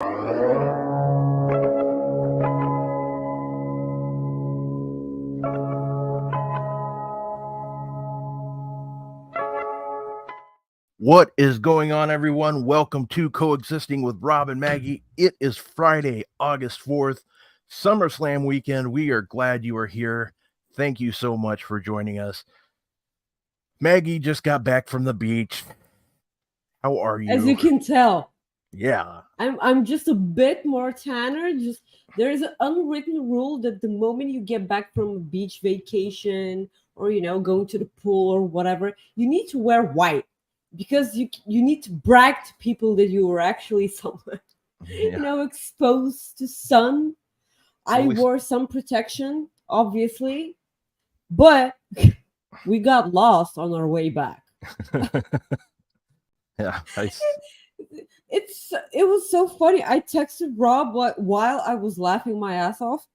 What is going on, everyone? Welcome to Coexisting with Rob and Maggie. It is Friday, August 4th, SummerSlam weekend. We are glad you are here. Thank you so much for joining us. Maggie just got back from the beach. How are you? As you can tell. Yeah. I'm just a bit more tanner. Just there is an unwritten rule that the moment you get back from a beach vacation or going to the pool or whatever, you need to wear white because you need to brag to people that you were actually somewhere exposed to sun. I wore sun protection, obviously, but we got lost on our way back. Yeah, it was so funny. I texted Rob while I was laughing my ass off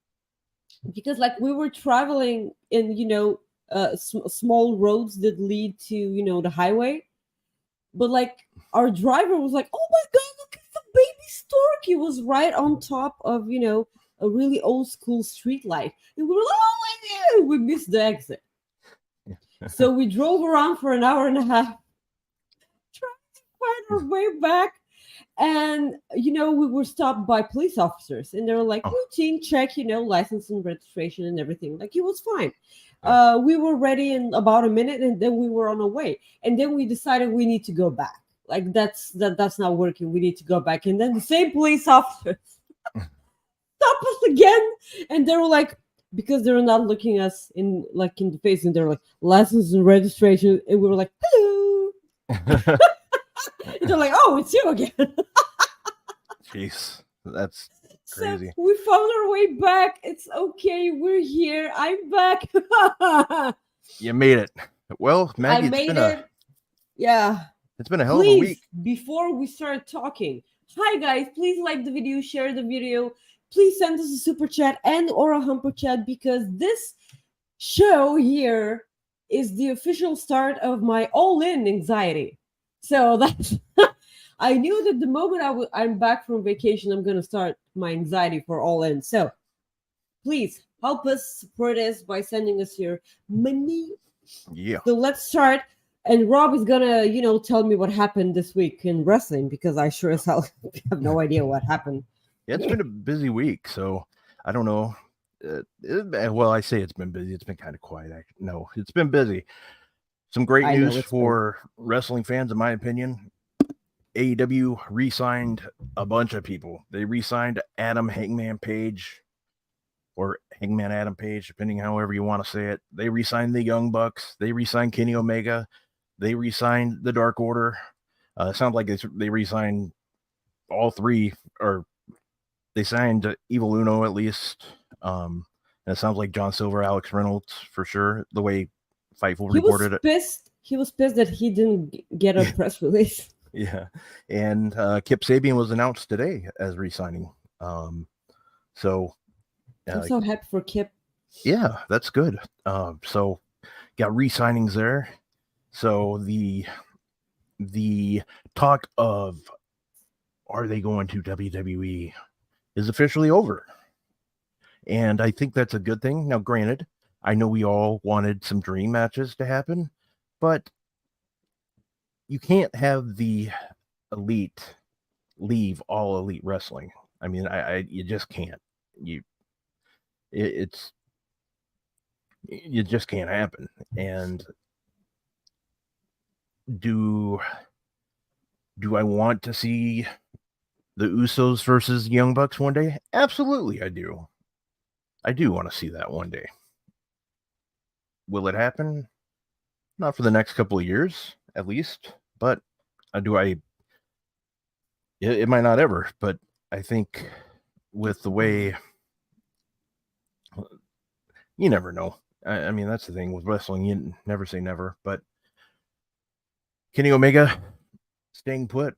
because we were traveling in small roads that lead to the highway, but our driver was like, "Oh my god, look at the baby stork!" He was right on top of a really old school street light, and we were like, "Oh my god!" We missed the exit, so we drove around for an hour and a half trying to find our way back. And we were stopped by police officers, and they were like, routine check, license and registration and everything. It was fine. We were ready in about a minute, and then we were on our way. And then we decided we need to go back. That's not working. We need to go back. And then the same police officers stopped us again, and they were like, because they were not looking us in the face, and they were like, license and registration, and we were like, hello. They're like, oh, it's you again. Jeez, that's crazy. So we found our way back. It's okay. We're here. I'm back. You made it. Well, Maggie, I made it. Yeah. It's been a hell of a week. Before we start talking, hi guys, please like the video, share the video. Please send us a super chat and or a humper chat, because this show here is the official start of my all-in anxiety. So that's I knew that the moment I'm back from vacation, I'm going to start my anxiety for all in. So please help us support us by sending us your money. Yeah. So let's start. And Rob is going to, tell me what happened this week in wrestling, because I sure as hell have no idea what happened. Yeah, it's been a busy week, so I don't know. Well, I say it's been busy. It's been kind of quiet. No, it's been busy. Some great news for wrestling fans, in my opinion. AEW re-signed a bunch of people. They re-signed Adam Hangman Page, or Hangman Adam Page, depending however you want to say it. They re-signed the Young Bucks. They re-signed Kenny Omega. They re-signed the Dark Order. It sounds like they re-signed all three, or they signed Evil Uno at least. And it sounds like John Silver, Alex Reynolds for sure, the way Fightful reported it. He was pissed that he didn't get a press release. Yeah. And Kip Sabian was announced today as re-signing. So I'm so happy for Kip. Yeah, that's good. So got re-signings there. So the talk of are they going to WWE is officially over. And I think that's a good thing. Now, granted, I know we all wanted some dream matches to happen, but you can't have the elite leave all elite wrestling. I mean, you just can't. It just can't happen. And do I want to see the Usos versus Young Bucks one day? Absolutely, I do. I do want to see that one day. Will it happen? Not for the next couple of years, at least. But it might not ever. But I think with the way, you never know. I mean, that's the thing with wrestling. You never say never. But Kenny Omega staying put,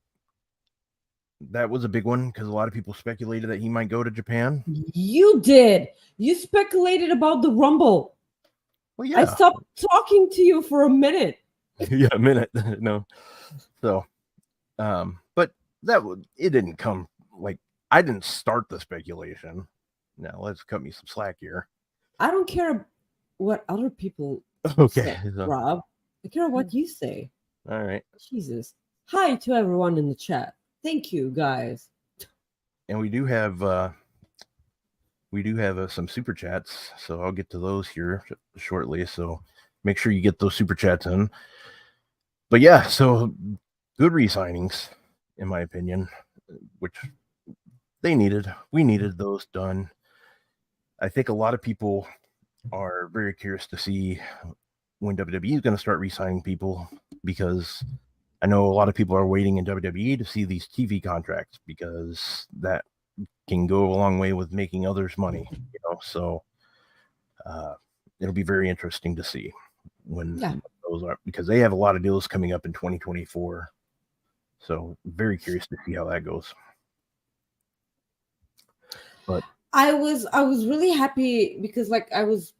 that was a big one because a lot of people speculated that he might go to Japan. You did. You speculated about the Rumble. Well, yeah. I stopped talking to you for a minute. Yeah, a minute. No. So, but it didn't come like I didn't start the speculation. Now let's cut me some slack here. I don't care what other people Okay, say, Rob. I care what you say. All right. Jesus. Hi to everyone in the chat. Thank you, guys. And we do have some super chats, so I'll get to those here shortly. So make sure you get those super chats in. But yeah, so good re-signings, in my opinion, which we needed those done. I think a lot of people are very curious to see when WWE is going to start re-signing people, because I know a lot of people are waiting in WWE to see these TV contracts, because that can go a long way with making others money, so it'll be very interesting to see when those are, because they have a lot of deals coming up in 2024. So very curious to see how that goes. But I was really happy because like I was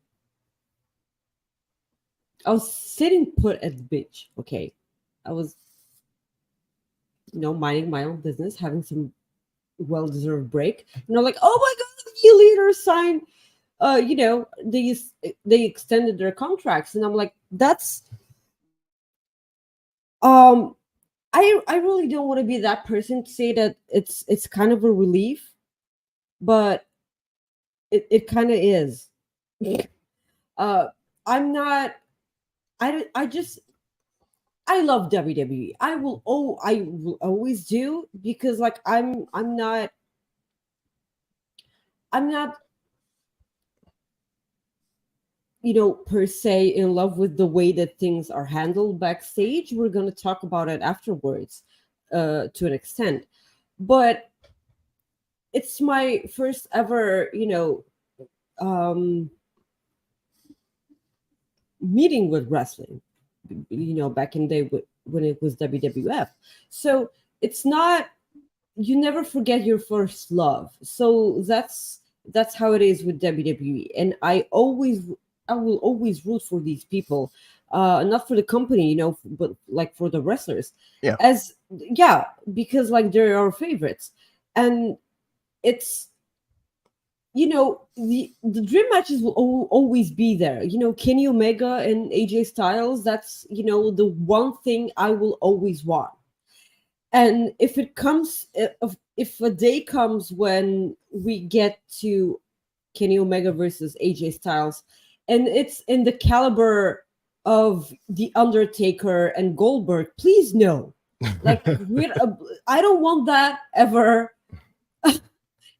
sitting put at the beach. Okay. I was minding my own business, having some well-deserved break. Like, oh my god, the leaders signed they extended their contracts, and I'm like, that's I really don't want to be that person to say that it's kind of a relief, but it kind of is. I'm not. I love WWE. I will always do, because like I'm not per se in love with the way that things are handled backstage. We're going to talk about it afterwards to an extent, but it's my first ever meeting with wrestling, back in the day when it was WWF. So it's not, you never forget your first love. So that's how it is with WWE. And I will always root for these people, not for the company, but like for the wrestlers. Because like they're our favorites. And it's, the dream matches will always be there. Kenny Omega and AJ Styles, that's, the one thing I will always want. And if a day comes when we get to Kenny Omega versus AJ Styles, and it's in the caliber of The Undertaker and Goldberg, please no. Like, I don't want that ever.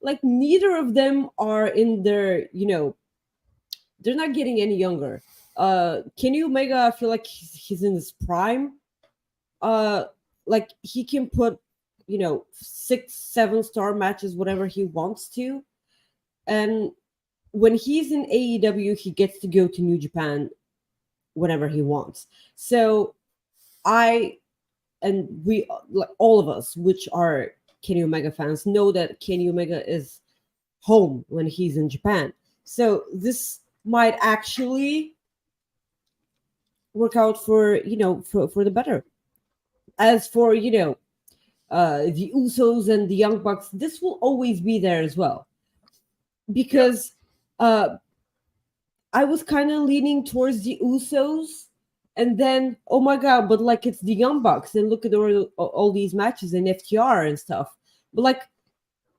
Like, neither of them are in their, they're not getting any younger. Kenny Omega, I feel like he's in his prime. Like, he can put, 6-7 star matches, whatever he wants to. And when he's in AEW, he gets to go to New Japan whenever he wants. So we, like all of us, which are Kenny Omega fans, know that Kenny Omega is home when he's in Japan. So this might actually work out for the better. As for the Usos and the Young Bucks, this will always be there as well, because I was kind of leaning towards the Usos, and then, oh my god, but like, it's the Young Bucks, and look at all these matches and FTR and stuff. But like,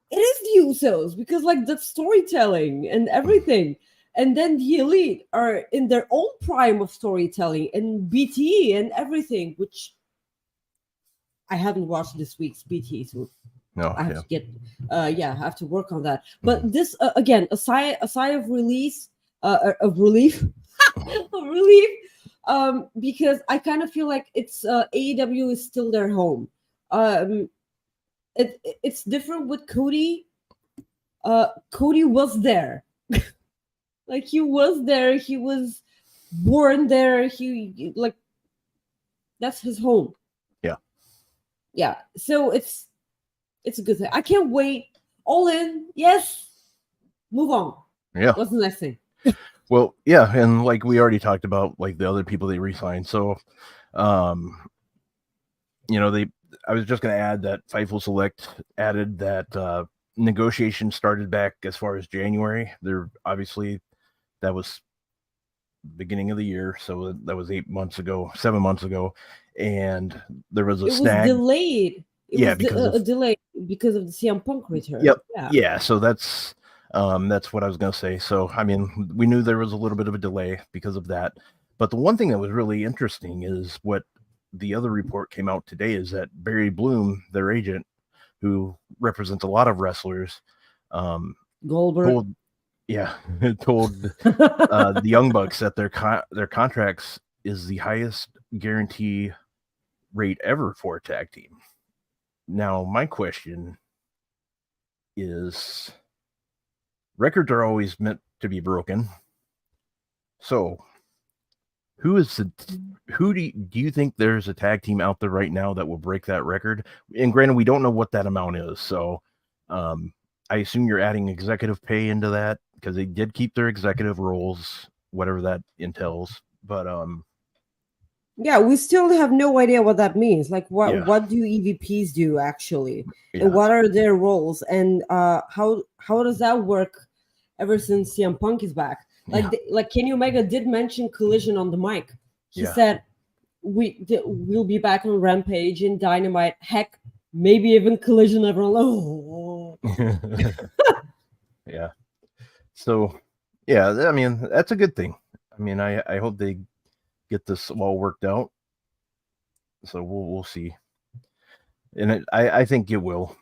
it is the Usos, because like the storytelling and everything. And then the Elite are in their own prime of storytelling, and BT and everything, which I haven't watched this week's BT, so I have to get I have to work on that. But this again, a sigh of release, of relief, of relief, because I kind of feel like it's AEW is still their home. It's different with Cody. Cody was there. Like, he was there, he was born there, he like, that's his home. Yeah, so it's a good thing. I can't wait. All in, yes. Move on. Yeah. What's the next thing? Well, yeah, and like we already talked about, like the other people they re-signed. So, I was just going to add that Fightful Select added that negotiations started back as far as January. There obviously that was beginning of the year, so that was 7 months ago, and there was a snag. It was delayed. Because a delay because of the CM Punk return. Yep. Yeah. So that's what I was gonna say. So I mean, we knew there was a little bit of a delay because of that. But the one thing that was really interesting is what the other report came out today is that Barry Bloom, their agent, who represents a lot of wrestlers, Goldberg, told the Young Bucks that their contracts is the highest guarantee rate ever for a tag team. Now, my question is, records are always meant to be broken. So, who do you think there's a tag team out there right now that will break that record? And granted, we don't know what that amount is. So, I assume you're adding executive pay into that because they did keep their executive roles, whatever that entails. But yeah, we still have no idea what that means. Like, what do EVPs do actually? Yeah. And what are their roles? And how does that work ever since CM Punk is back? Like Kenny Omega did mention Collision on the mic. He said we'll be back on Rampage and Dynamite. Heck, maybe even Collision. Everyone, yeah. So, yeah, I mean, that's a good thing. I mean, I hope they get this all worked out. So we'll see. And I think it'll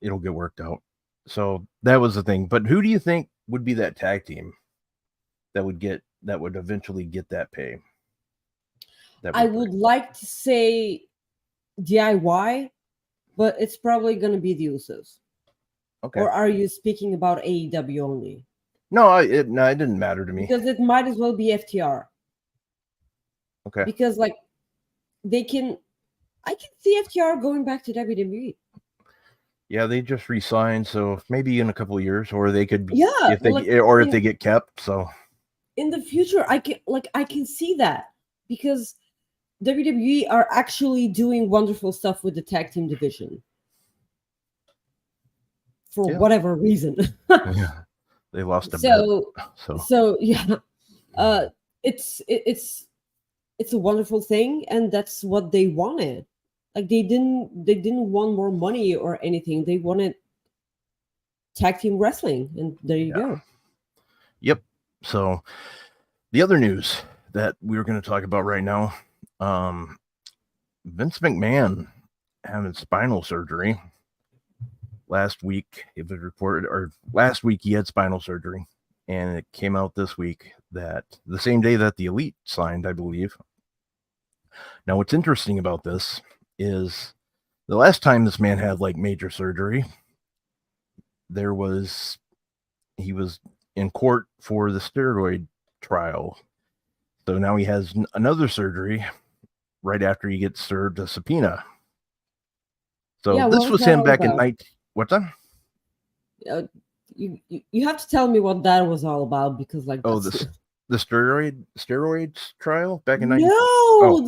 get worked out. So that was the thing. But who do you think would be that tag team that would eventually get that pay? I would like to say DIY, but it's probably going to be the Usos. Okay. Or are you speaking about AEW only? No, it didn't matter to me. Because it might as well be FTR. Okay. Because I can see FTR going back to WWE. Yeah, they just re-signed, so maybe in a couple of years, or they could, if they get kept. So in the future, I can see that because WWE are actually doing wonderful stuff with the tag team division for whatever reason. They lost a bit. So yeah, it's a wonderful thing, and that's what they wanted. Like they didn't want more money or anything. They wanted tag team wrestling, and there you go. Yep. So the other news that we were going to talk about right now, Vince McMahon having spinal surgery. Last week it was reported, or last week he had spinal surgery, and it came out this week that the same day that the Elite signed, I believe. Now, what's interesting about this is the last time this man had major surgery, he was in court for the steroid trial. So now he has another surgery right after he gets served a subpoena. So this was him back in what's that? You have to tell me what that was all about, because the steroids trial back in the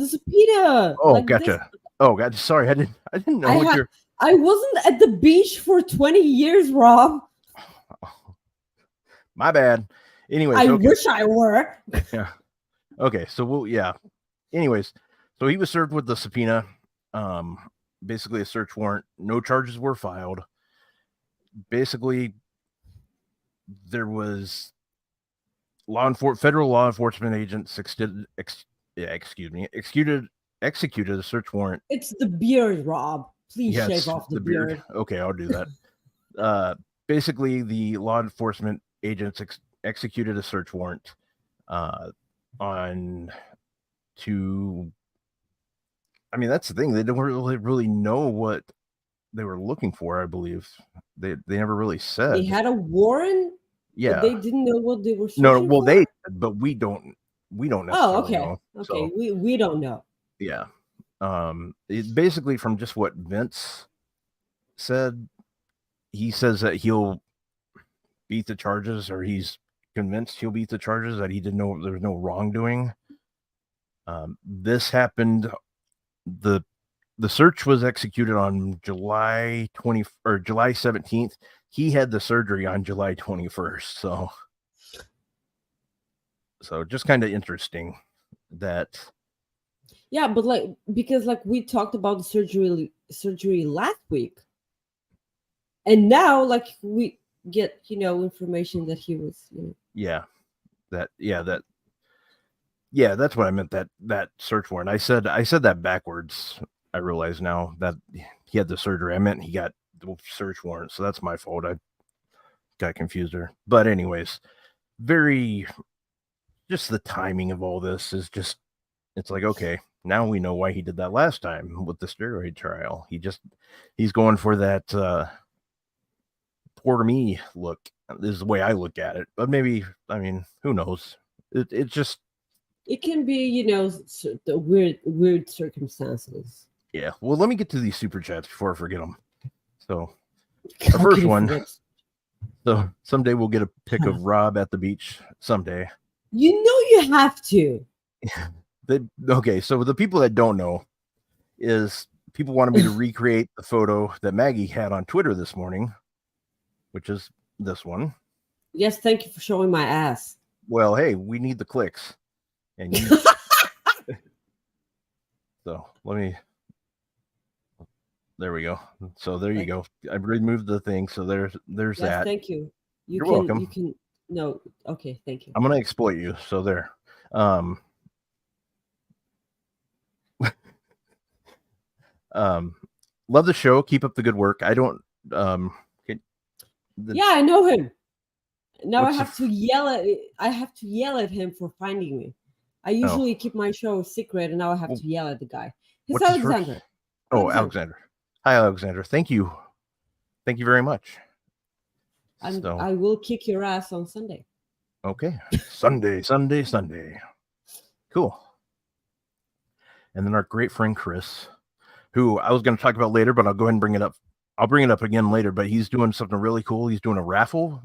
subpoena. Gotcha. Gotcha. Sorry, I didn't know I wasn't at the beach for 20 years, Rob. My bad. Anyways, I wish I were. Yeah. Okay, so anyways, so he was served with the subpoena, basically a search warrant. No charges were filed. Basically, there was federal law enforcement agents executed a search warrant. It's the beard, Rob. Please shave off the beard. Okay, I'll do that. Basically, the law enforcement agents executed a search warrant that's the thing. They don't really know what they were looking for. I believe they never really said. They had a warrant. Yeah, but they didn't know what they were searching for? No, they, but we don't necessarily know. Okay, we don't know. Yeah. Basically, from just what Vince said, he says that he'll beat the charges, or he's convinced he'll beat the charges, that he didn't know there was no wrongdoing. This happened. The search was executed on July 17th. he had the surgery on July 21st. So just kind of interesting that. Yeah, but like, because like we talked about the surgery last week, and now like we get information that he was that's what I meant, that search warrant. I said that backwards. I realize now that he had the surgery. I meant he got the search warrant, so that's my fault. I got confused there. But anyways, just the timing of all this is just, it's like, okay, now we know why he did that last time with the steroid trial. He's going for that poor me look. This is the way I look at it. But maybe, I mean, who knows? It can be, the weird circumstances. Yeah. Well, let me get to these super chats before I forget them. So, the first one. So someday we'll get a pic of Rob at the beach. Someday. You have to. Okay, so the people that don't know is people wanted me to recreate the photo that Maggie had on Twitter this morning, which is this one. Yes, thank you for showing my ass. Well, hey, we need the clicks. And so there we go. So there you go. I removed the thing. So there's that. Thank you. You're welcome. You can no. Okay, thank you. I'm gonna exploit you. So there. Love the show. Keep up the good work. I don't. Yeah, I know him. Now I have to yell at him for finding me. I usually keep my show secret, and now I have to yell at the guy. It's Alexander. Alexander. Hi, Alexander. Thank you. Thank you very much. I will kick your ass on Sunday. Okay. Sunday. Cool. And then our great friend Chris, who I was going to talk about later, but I'll go ahead and bring it up. I'll bring it up again later, but he's doing something really cool. He's doing a raffle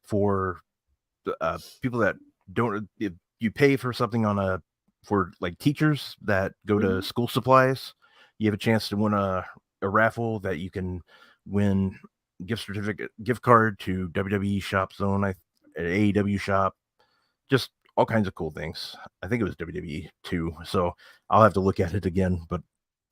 for people that don't, if you pay for something for like teachers that go to school supplies, you have a chance to win a raffle that you can win gift card to WWE Shop Zone, at AEW Shop, just all kinds of cool things. I think it was WWE too, so I'll have to look at it again, but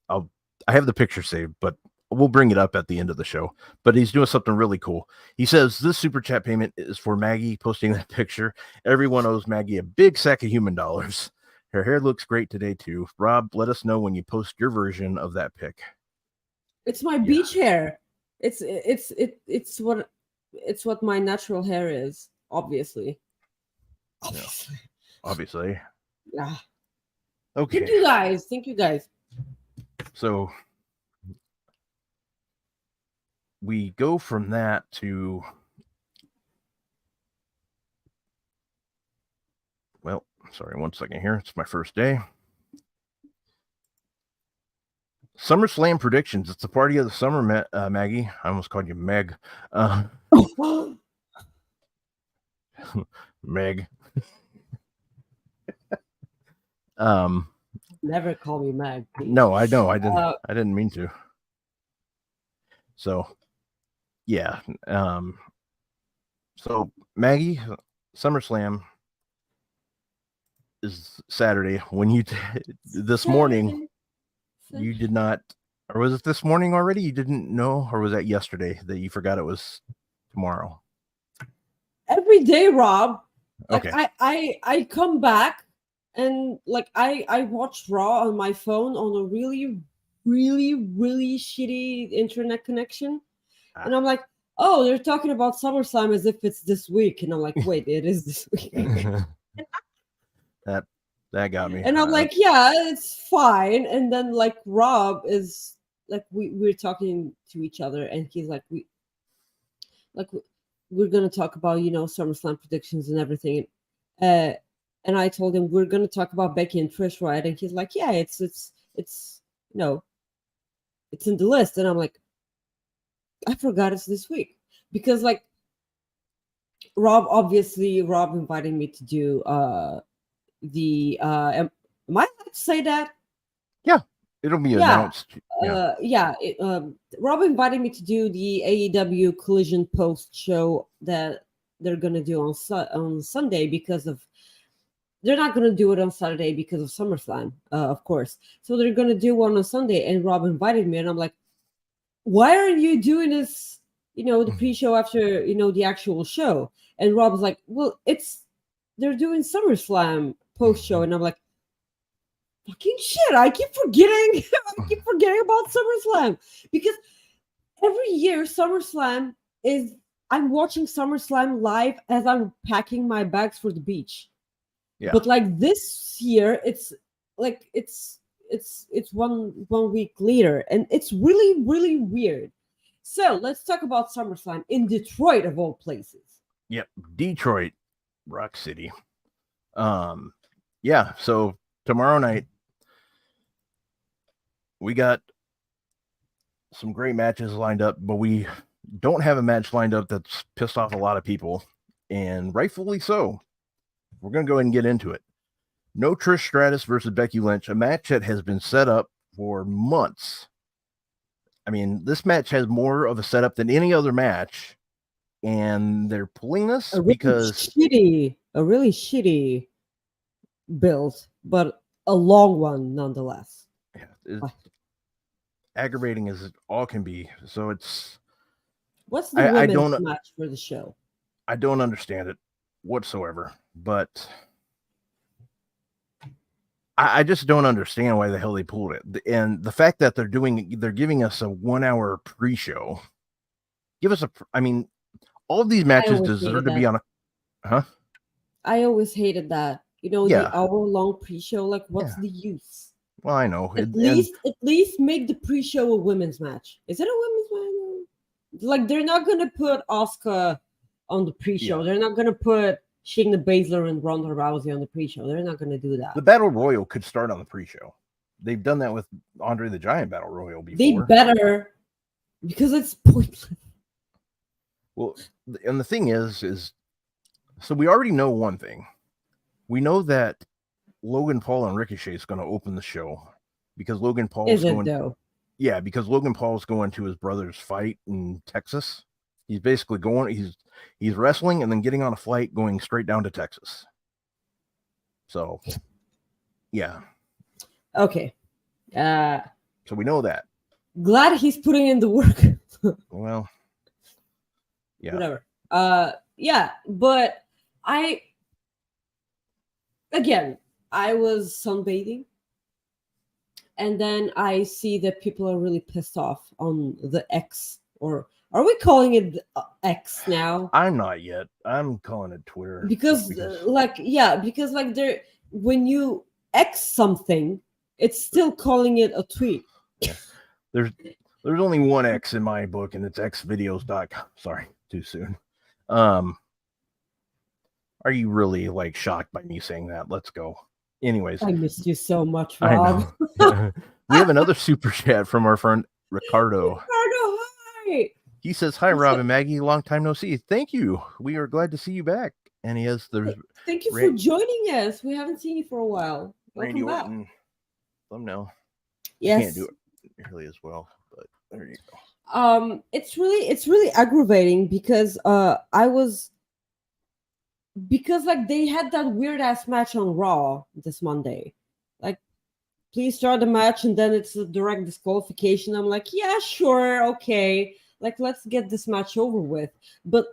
I have the picture saved, but we'll bring it up at the end of the show. But he's doing something really cool. He says this super chat payment is for Maggie posting that picture. Everyone owes Maggie a big sack of human dollars. Her hair looks great today too. Rob, let us know when you post your version of that pic. It's my beach hair. It's what my natural hair is. Obviously. Yeah. Okay. Thank you guys. So we go from that to, well, sorry, 1 second here. It's my first day. SummerSlam Predictions. It's the party of the summer, Maggie. I almost called you Meg. Meg. Never call me Meg. Please. No, I know. I didn't mean to. So, yeah. So Maggie, SummerSlam is Saturday. When you this morning, you did not, or was it this morning already? You didn't know, or was that yesterday that you forgot it was tomorrow? Every day, Rob. Okay. Like I come back and like I watch Raw on my phone on a really, really, really shitty internet connection, and I'm like, oh, they're talking about SummerSlam as if it's this week, and I'm like, wait, it is this week. That got me. And I'm like, yeah, it's fine. And then like Rob is like, we're talking to each other, and he's like, we're gonna talk about SummerSlam predictions and everything. And I told him we're gonna talk about Becky and Trish, right? And he's like, yeah, it's it's in the list. And I'm like, I forgot it's this week, because like Rob invited me to do am I allowed to say that? Yeah. It'll be announced. Rob invited me to do the AEW Collision post show that they're gonna do on Sunday because of. They're not gonna do it on Saturday because of SummerSlam, of course. So they're gonna do one on Sunday, and Rob invited me, and I'm like, why aren't you doing this? The pre-show after the actual show. And Rob was like, well, they're doing SummerSlam post-show, and I'm like, fucking shit, I keep forgetting about SummerSlam, because every year SummerSlam I'm watching SummerSlam live as I'm packing my bags for the beach. Yeah. But like this year, it's like it's 1 week later, and it's really, really weird. So let's talk about SummerSlam in Detroit, of all places. Yep, Detroit, Rock City. Yeah. So tomorrow night, we got some great matches lined up, but we don't have a match lined up that's pissed off a lot of people, and rightfully so. We're going to go ahead and get into it. No Trish Stratus versus Becky Lynch, a match that has been set up for months. I mean, this match has more of a setup than any other match, and they're pulling this a really shitty build, but a long one nonetheless. Yeah, aggravating as it all can be. So it's what's the women's match for the show? I don't understand it whatsoever, but I just don't understand why the hell they pulled it. And the fact that they're giving us a 1 hour pre-show. All of these matches deserve to be on a I always hated that. The hour-long pre-show, like what's the use? Well, I know. At least make the pre-show a women's match. Is it a women's match? Like they're not gonna put Asuka on the pre-show. Yeah. They're not gonna put Shayna Baszler and Ronda Rousey on the pre-show. They're not gonna do that. The Battle Royal could start on the pre-show. They've done that with Andre the Giant Battle Royal before. They better, because it's pointless. Well, and the thing is so we already know one thing. We know that Logan Paul and Ricochet is going to open the show because Logan Paul is going. Yeah, because Logan Paul is going to his brother's fight in Texas. He's basically going. He's wrestling and then getting on a flight going straight down to Texas. So, yeah. Okay. So we know that. Glad he's putting in the work. Well. Yeah. Whatever. Yeah, but I was sunbathing, and then I see that people are really pissed off on the X, or are we calling it X now? I'm not yet. I'm calling it Twitter. Because they're, when you X something, it's still calling it a tweet. Yeah. There's only one X in my book, and it's xvideos.com. Sorry, too soon. Are you really like shocked by me saying that? Let's go. Anyways, I missed you so much, Rob. We have another super chat from our friend Ricardo. Ricardo, hi. He says, "Hi, Rob and Maggie. Long time no see. Thank you. We are glad to see you back." And he has the thank you for joining us. We haven't seen you for a while. Randy Orton thumbnail. Yes, I can't do it nearly as well, but there you go. It's really aggravating because like they had that weird ass match on Raw this Monday. Like, please start the match and then it's a direct disqualification. I'm like, yeah, sure, okay. Like, let's get this match over with. But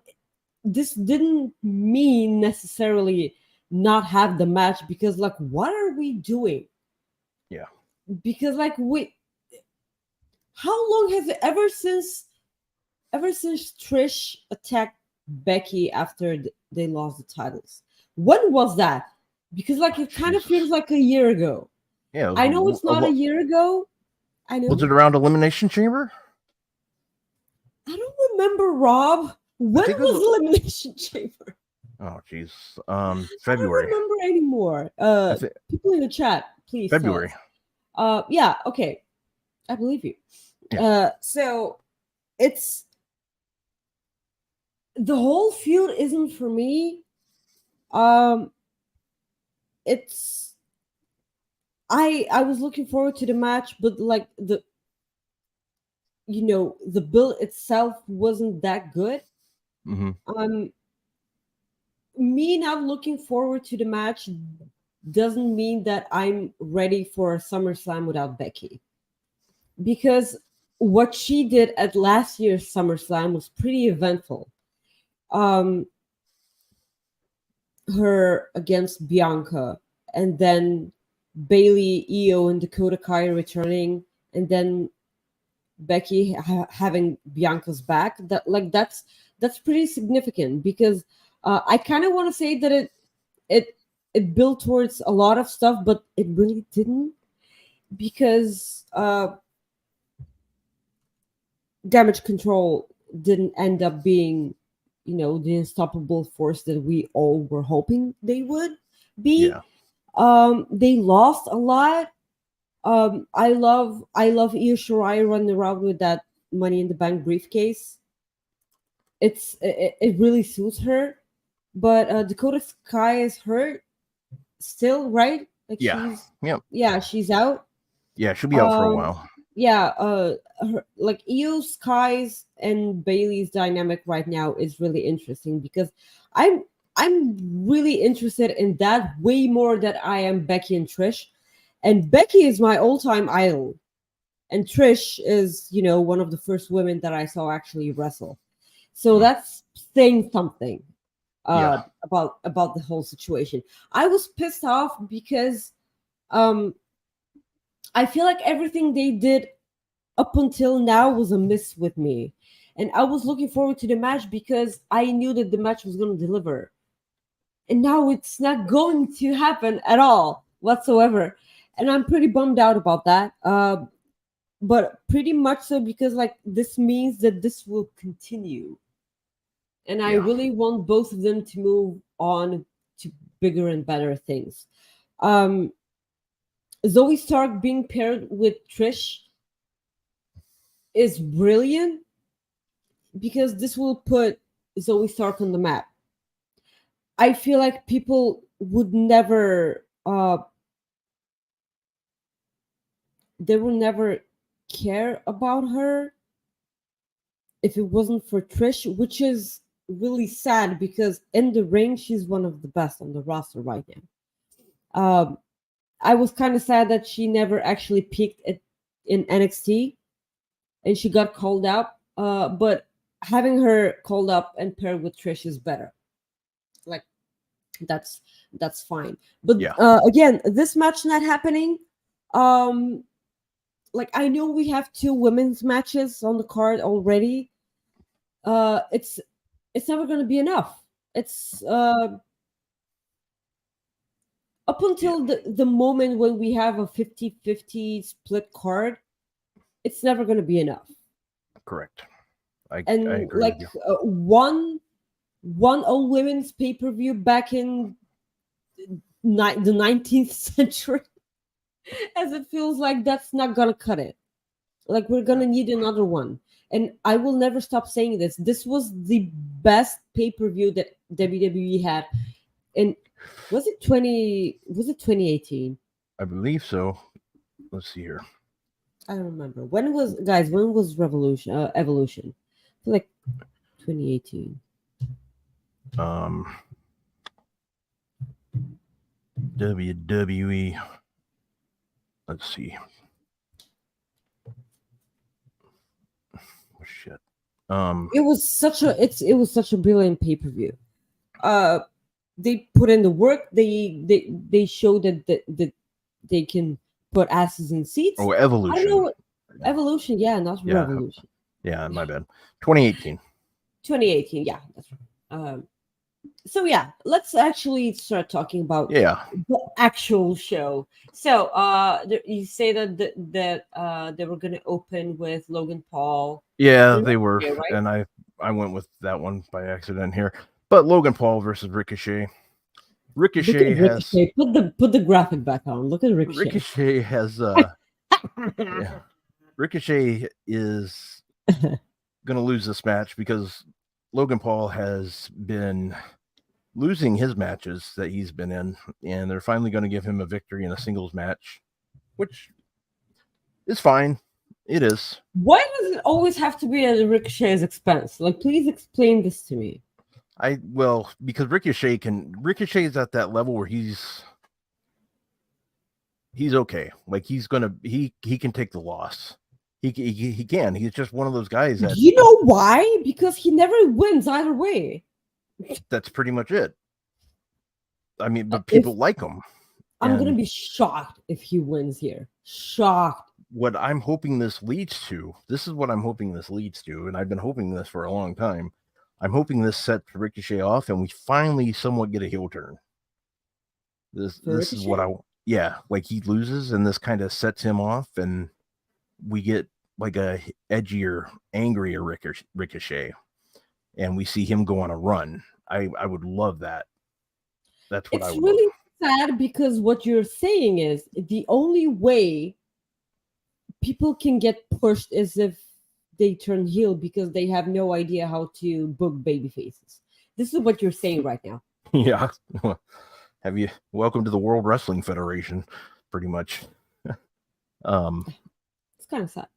this didn't mean necessarily not have the match, because like, what are we doing? Yeah. Because like how long has it, ever since Trish attacked Becky after they lost the titles? When was that? Because like it kind of feels like a year ago. Yeah, I know it's not a year ago. I know. Was it around Elimination Chamber? I don't remember, Rob. When was Elimination Chamber? Oh, jeez. February. I don't remember anymore. People in the chat, please. February. Yeah. Okay. I believe you. Yeah. So it's the whole feud isn't for me. I I was looking forward to the match, but like the build itself wasn't that good. Mm-hmm. Me not looking forward to the match doesn't mean that I'm ready for SummerSlam without Becky, because what she did at last year's SummerSlam was pretty eventful. Her against Bianca, and then Bailey, Io, and Dakota Kai returning, and then Becky having Bianca's back. That's pretty significant, because I kind of want to say that it built towards a lot of stuff, but it really didn't, because Damage Control didn't end up being, the unstoppable force that we all were hoping they would be. Yeah. They lost a lot. I love Io Shirai running around with that Money in the Bank briefcase. It really suits her. But Dakota Kai is hurt still, right? Like she's out. Yeah, she'll be out for a while. Yeah, like Io Sky's and Bailey's dynamic right now is really interesting, because I'm really interested in that way more than I am Becky and Trish. And Becky is my all-time idol, and Trish is, one of the first women that I saw actually wrestle. So that's saying something about the whole situation. I was pissed off because I feel like everything they did up until now was a miss with me. And I was looking forward to the match because I knew that the match was going to deliver. And now it's not going to happen at all whatsoever. And I'm pretty bummed out about that. But pretty much so, because like this means that this will continue. And I really want both of them to move on to bigger and better things. Zoe Stark being paired with Trish is brilliant, because this will put Zoe Stark on the map. I feel like people would never they will never care about her if it wasn't for Trish, which is really sad, because in the ring she's one of the best on the roster right now. I was kind of sad that she never actually peaked in NXT, and she got called up. But having her called up and paired with Trish is better. Like that's fine. But again, this match not happening. Like I know we have 2 women's matches on the card already. It's never going to be enough. It's up until the moment when we have a 50-50 split card, it's never going to be enough. Correct. I agree like with you. one all women's pay-per-view back in the 19th century, as it feels like that's not going to cut it. Like we're going to need another one. And I will never stop saying this. This was the best pay-per-view that WWE had. And was it 2018? I believe so. Let's see here. I don't remember. When was Evolution? I feel like 2018. WWE. Let's see. Oh, shit. It was such a brilliant pay-per-view. They put in the work. They showed that they can put asses in seats. Oh, Evolution. I don't know what, Evolution, not Revolution. Yeah, my bad. 2018. 2018, yeah, that's right. So yeah, let's actually start talking about the actual show. So you say that they were going to open with Logan Paul. Yeah, they were, right? And I went with that one by accident here. But Logan Paul versus Ricochet. Ricochet has put the graphic back on. Look at Ricochet. Ricochet has Ricochet is gonna lose this match because Logan Paul has been losing his matches that he's been in, and they're finally going to give him a victory in a singles match which is fine. It is. Why does it always have to be at Ricochet's expense? Like, please explain this to me. Because Ricochet's at that level where he's okay. Like he can take the loss. He can. He's just one of those guys that. You know why? Because he never wins either way. That's pretty much it. I mean, but people like him. I'm gonna be shocked if he wins here. Shocked. What I'm hoping this leads to. This is what I'm hoping this leads to, and I've been hoping this for a long time. I'm hoping this sets Ricochet off, and we finally somewhat get a heel turn. This is what like he loses, and this kind of sets him off, and we get like a edgier, angrier Ricochet, and we see him go on a run. I would love that. That's what I would. It's really sad because what you're saying is the only way people can get pushed is if they turn heel because they have no idea how to book baby faces. This is what you're saying right now. Yeah. Welcome to the World Wrestling Federation, pretty much. It's kind of sad.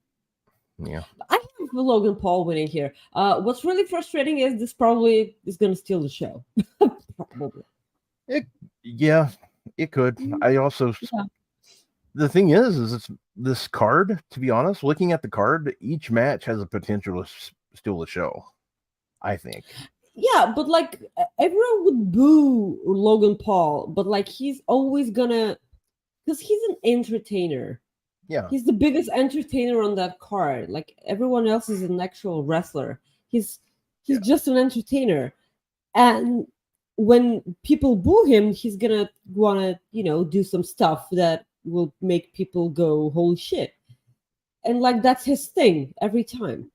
Yeah. I have Logan Paul winning here. What's really frustrating is this probably is going to steal the show. Probably. It could. I also... Yeah. The thing is it's this card, to be honest, looking at the card, each match has a potential to steal the show, I think. Yeah, but like everyone would boo Logan Paul, but like he's always gonna, because he's an entertainer. Yeah. He's the biggest entertainer on that card. Like everyone else is an actual wrestler. He's just an entertainer. And when people boo him, he's gonna wanna, do some stuff that will make people go, holy shit. And like that's his thing every time.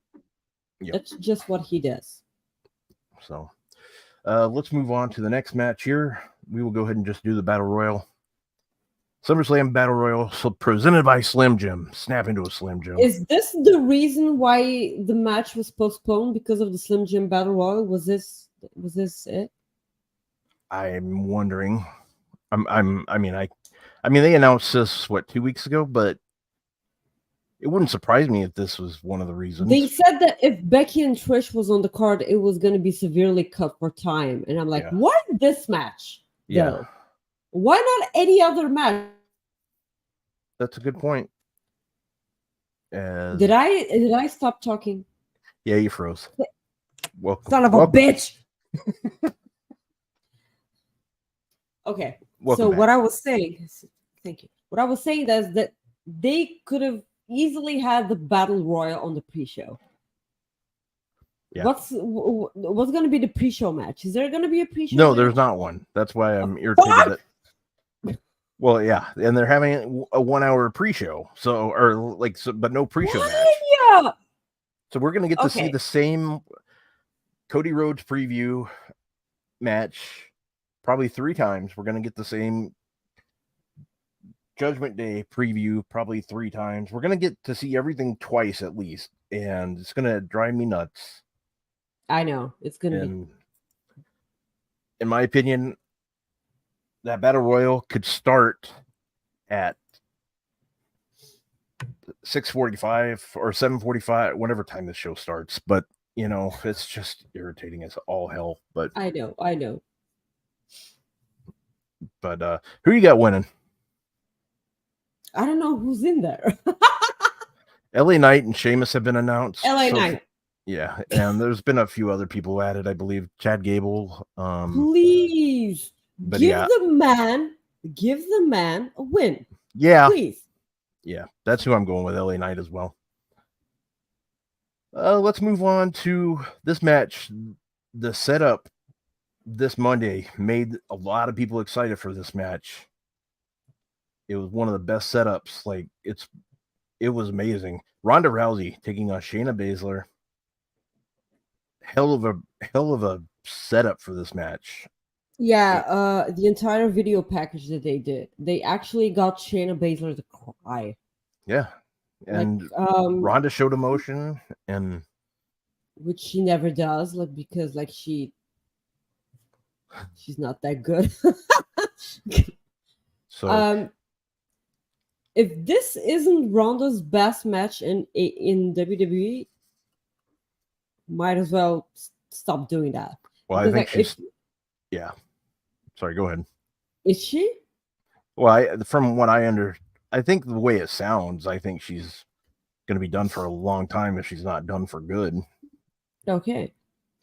Yep. That's just what he does. So let's move on to the next match here. We will go ahead and just do the Battle Royal. SummerSlam Battle Royal, so presented by Slim Jim. Snap into a Slim Jim. Is this the reason why the match was postponed because of the Slim Jim Battle Royal? Was this it? I'm wondering. I mean, they announced this 2 weeks ago, but it wouldn't surprise me if this was one of the reasons. They said that if Becky and Trish was on the card, it was going to be severely cut for time, and I'm like, why this match? Yeah. Though? Why not any other match? That's a good point. Did I stop talking? Yeah, you froze. Welcome. Son of a bitch. Okay. Welcome back. What I was saying, thank you. What I was saying is that they could have easily had the Battle Royal on the pre-show. Yeah. What's going to be the pre-show match? Is there going to be a pre-show? No, there's not one. That's why I'm irritated. Well, yeah, and they're having a 1 hour pre-show, but no pre-show match. Yeah. So we're gonna get to see the same Cody Rhodes preview match probably 3 times. We're gonna get the same Judgment Day preview probably 3 times. We're gonna get to see everything twice at least, and it's gonna drive me nuts. I know it's gonna be. In my opinion, that Battle Royal could start at 6:45 or 7:45, whatever time the show starts. But it's just irritating as all hell. But I know. But who you got winning? I don't know who's in there. LA Knight and Sheamus have been announced. LA Knight. Yeah, and there's been a few other people added, I believe. Chad Gable. Please. But give the man a win. Yeah. Please. Yeah, that's who I'm going with, LA Knight as well. Let's move on to this match. The setup this Monday made a lot of people excited for this match. It was one of the best setups. It was amazing. Ronda Rousey taking on Shayna Baszler. Hell of a setup for this match. Yeah, the entire video package that they did, they actually got Shayna Baszler to cry. Yeah, and Ronda showed emotion, and which she never does, because she's not that good. So if this isn't Ronda's best match in WWE, might as well stop doing that. Well, because, I think she's. Yeah. Sorry, go ahead. Is she? Well, from what I think the way it sounds, I think she's going to be done for a long time if she's not done for good. Okay.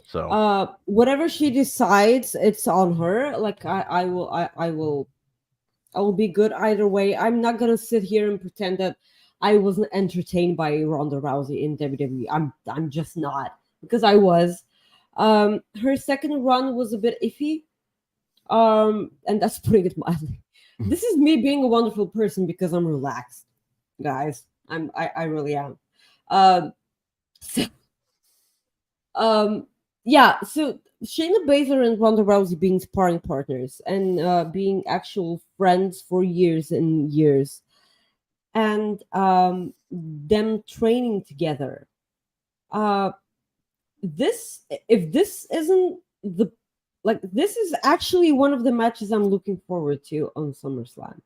So, whatever she decides, it's on her. Like I will be good either way. I'm not gonna sit here and pretend that I wasn't entertained by Ronda Rousey in WWE. I'm just not, because I was. Her second run was a bit iffy. And that's putting it mildly. This is me being a wonderful person because I'm relaxed, guys. I really am. So, yeah. So Shayna Baszler and Ronda Rousey being sparring partners and being actual friends for years and years, and them training together. This if this isn't the this is actually one of the matches I'm looking forward to on SummerSlam.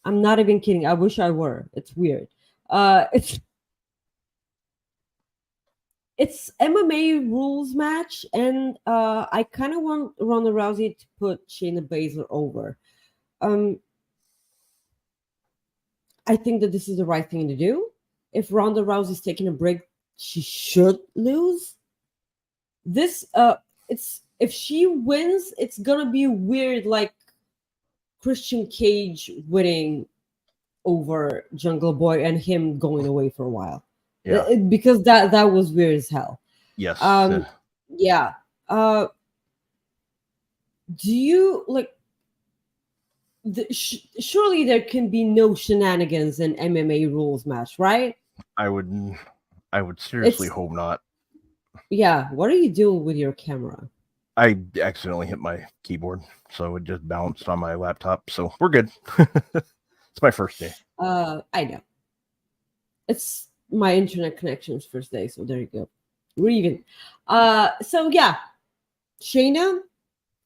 I'm not even kidding. I wish I were. It's weird. It's MMA rules match, and I kind of want Ronda Rousey to put Shayna Baszler over. I think that this is the right thing to do. If Ronda Rousey's taking a break, she should lose. It's if she wins, it's gonna be weird, like Christian Cage winning over Jungle Boy and him going away for a while. yeah, because that was weird as hell. yes. Yeah. Do you like? Surely there can be no shenanigans in MMA rules match, right? I would seriously hope not. Yeah. What are you doing with your camera? I accidentally hit my keyboard, so it just bounced on my laptop. So we're good. It's my first day. I know. It's my internet connection's first day, so there you go. We're even. So yeah, Shayna,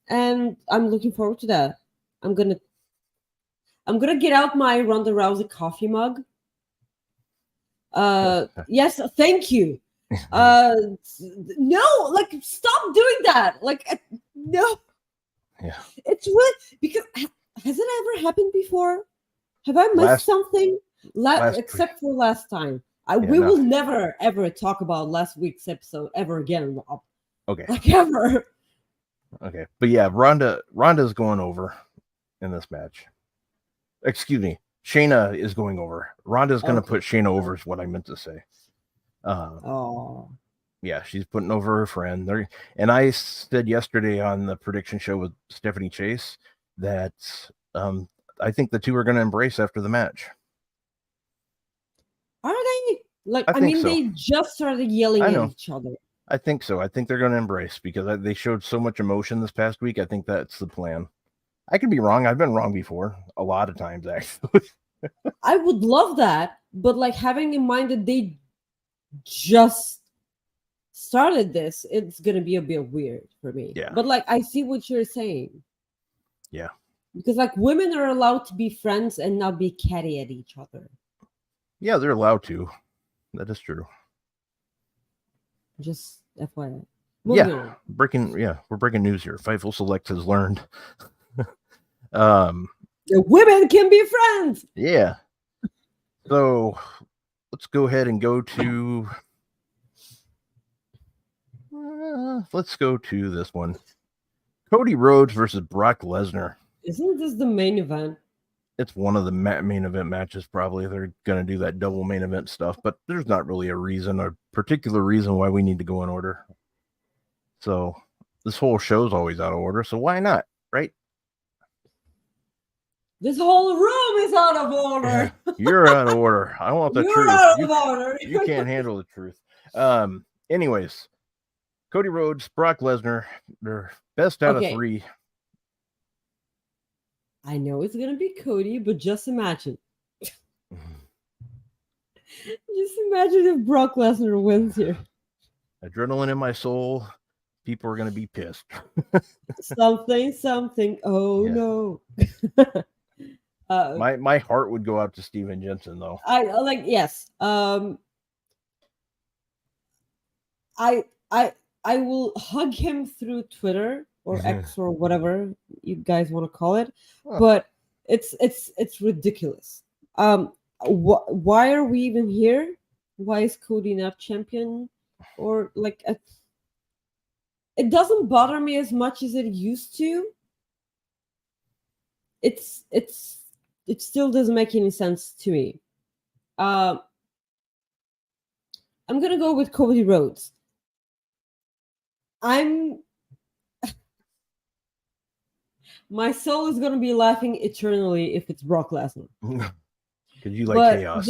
and I'm looking forward to that. I'm gonna get out my Ronda Rousey coffee mug. Yes, thank you. No, like stop doing that. Like no. Yeah. It's weird because has it ever happened before? Have I missed something? Except for last time. We will never ever talk about last week's episode ever again, Rob. Okay. Like ever. Okay. But yeah, Ronda's going over in this match. Excuse me. Shayna is going over. Ronda's going to put Shayna over is what I meant to say. Yeah, she's putting over her friend. And I said yesterday on the prediction show with Stephanie Chase that I think the two are going to embrace after the match. Are they? Like, I mean, so. They just started yelling at each other. I think so. I think they're going to embrace because they showed so much emotion this past week. I think that's the plan. I could be wrong. I've been wrong before, a lot of times, actually. I would love that, but like having in mind that they just started this, it's going to be a bit weird for me. Yeah. But like, I see what you're saying. Yeah. Because like women are allowed to be friends and not be catty at each other. Yeah, they're allowed to. That is true. Just FYI. We're breaking news here. Fightful Select has learned. The women can be friends. Yeah. So let's go ahead and go to. Let's go to this one. Cody Rhodes versus Brock Lesnar. Isn't this the main event? It's one of the main event matches. Probably they're going to do that double main event stuff, but there's not really a particular reason why we need to go in order. So this whole show's always out of order. So why not? Right? This whole room is out of order. You're out of order. I want the truth. You're out of order. You can't handle the truth. Anyways, Cody Rhodes, Brock Lesnar, they're best out of 3. I know it's gonna be Cody, but just imagine. Just imagine if Brock Lesnar wins here. Adrenaline in my soul. People are gonna be pissed. something. Oh no. My heart would go out to Steven Jensen though. Yes. I will hug him through Twitter or X or whatever you guys want to call it, but it's ridiculous. Why are we even here? Why is Cody not champion? Or like, it doesn't bother me as much as it used to. It still doesn't make any sense to me. I'm gonna go with Cody Rhodes. My soul is gonna be laughing eternally if it's Brock Lesnar. Because you like chaos.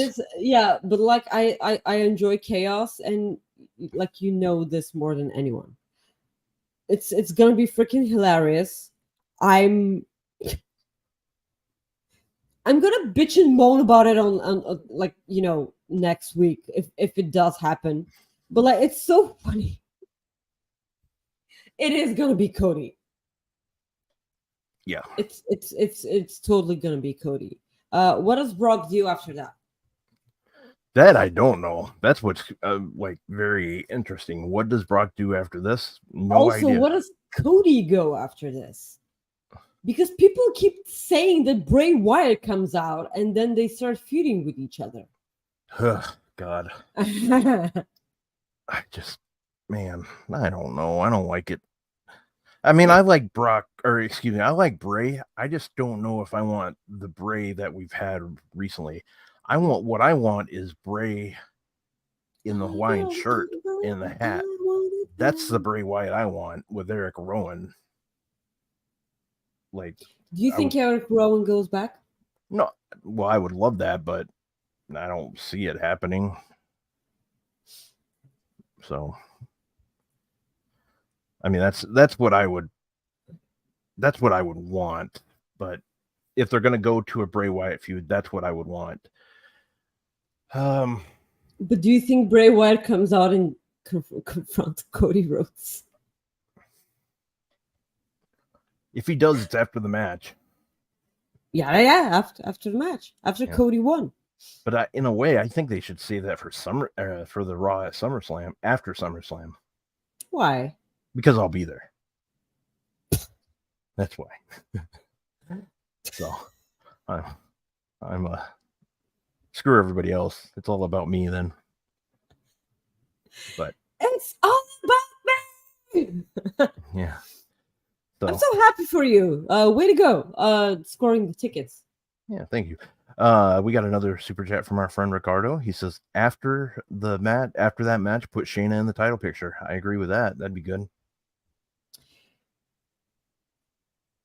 But like I enjoy chaos, and like this more than anyone. It's gonna be freaking hilarious. I'm gonna bitch and moan about it on like next week if it does happen. But like, it's so funny. It is gonna be Cody. Yeah. It's totally gonna be Cody. What does Brock do after that? That I don't know. That's what's like very interesting. What does Brock do after this? No idea. What does Cody go after this? Because people keep saying that Bray Wyatt comes out and then they start feuding with each other. God. I don't know. I don't like it. I mean, I like Brock, or excuse me, I like Bray. I just don't know if I want the Bray that we've had recently. What I want is Bray in the Hawaiian shirt, in the hat. That's the Bray Wyatt I want with Eric Rowan. Like, do you think Eric Rowan goes back? No. Well, I would love that, but I don't see it happening. So, I mean, that's what I would want. But if they're going to go to a Bray Wyatt feud, that's what I would want. But do you think Bray Wyatt comes out and confronts Cody Rhodes? If he does, it's after the match. Yeah, after the match, after Cody won. But in a way, I think they should save that for the Raw at SummerSlam, after SummerSlam. Why? Because I'll be there. That's why. So, I'm screw everybody else. It's all about me then. But it's all about me. Yeah. So, I'm so happy for you. Way to go. Scoring the tickets. Yeah, thank you. We got another super chat from our friend Ricardo. He says, after that match, put Shayna in the title picture. I agree with that. That'd be good.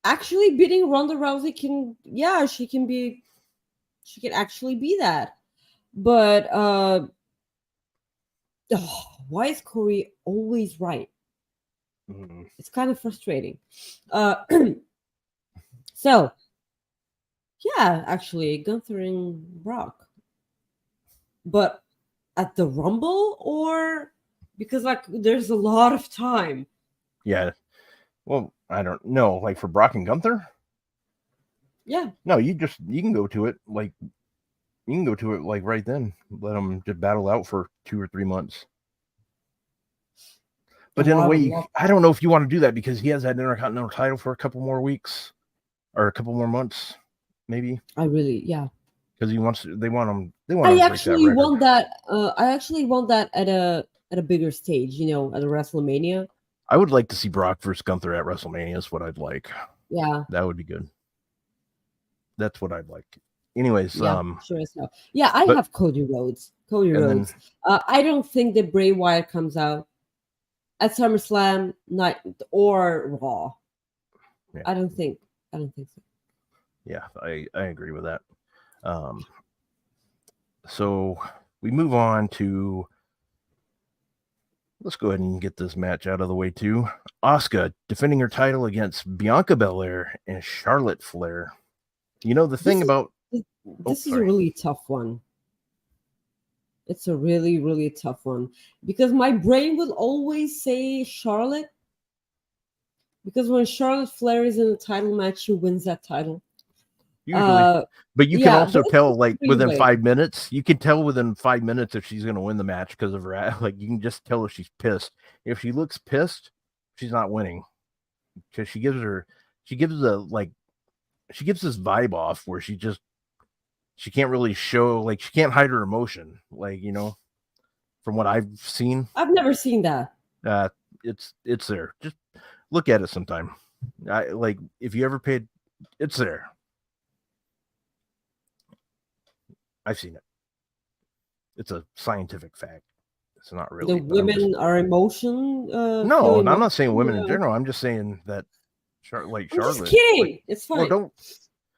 Actually, beating Ronda Rousey she can actually be that. But why is Corey always right? Mm-hmm. It's kind of frustrating. So, yeah, actually, Gunther and Brock. But at the Rumble, or because like there's a lot of time. Yeah. Well, I don't know. Like for Brock and Gunther? Yeah. No, you can go to it like right then. Let them just battle out for 2 or 3 months. But in a way, I don't know if you want to do that because he has that Intercontinental title for a couple more weeks or a couple more months, maybe. Because they want him. I actually want that. I actually want that at a bigger stage. At a WrestleMania. I would like to see Brock versus Gunther at WrestleMania. Is what I'd like. Yeah, that would be good. That's what I'd like. Anyways, sure as hell. Yeah, I have Cody Rhodes. I don't think that Bray Wyatt comes out at SummerSlam night or Raw. Yeah. I don't think so. Yeah, I agree with that. So we move on to, let's go ahead and get this match out of the way too. Asuka defending her title against Bianca Belair and Charlotte Flair. This is a really tough one. It's a really, really tough one because my brain will always say Charlotte. Because when Charlotte Flair is in a title match, she wins that title. Usually, but you can yeah, also tell like within three-way. 5 minutes. You can tell within 5 minutes if she's going to win the match because of her. Like you can just tell if she's pissed. If she looks pissed, she's not winning because she gives this vibe off where she can't really show, like she can't hide her emotion, like from what I've seen. I've never seen that. It's there. Just look at it sometime. Like if you ever paid, it's there. I've seen it. It's a scientific fact. It's not really. The women are emotion. No, I'm not saying women in general. I'm just saying that, like I'm Charlotte. just kidding. Like, it's fine. Well, don't.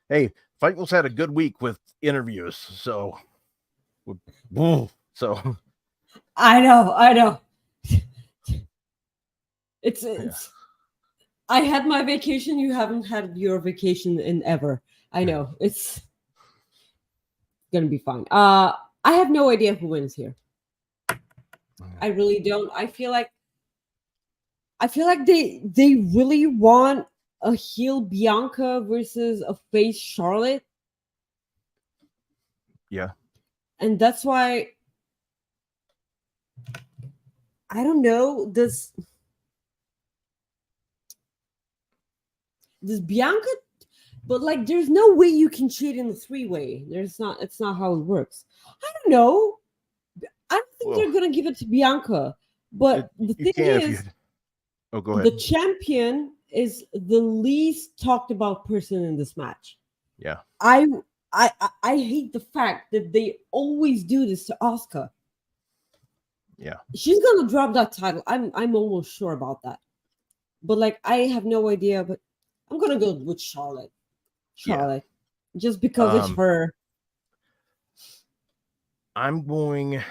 Hey, Fightful's had a good week with interviews, so. So. I know. It's. Yeah. I had my vacation. You haven't had your vacation in ever. I know. It's gonna be fine. I have no idea who wins here. I really don't. I feel like they really want a heel Bianca versus a face Charlotte. Yeah. And that's why I don't know, does Bianca, but like there's no way you can cheat in the three-way. It's not how it works. I don't know. I don't think they're gonna give it to Bianca. But the thing is, go ahead. The champion is the least talked about person in this match. Yeah. I hate the fact that they always do this to Asuka. Yeah. She's gonna drop that title. I'm almost sure about that. But like I have no idea, but I'm gonna go with Charlotte. Yeah. Just because it's her. I'm going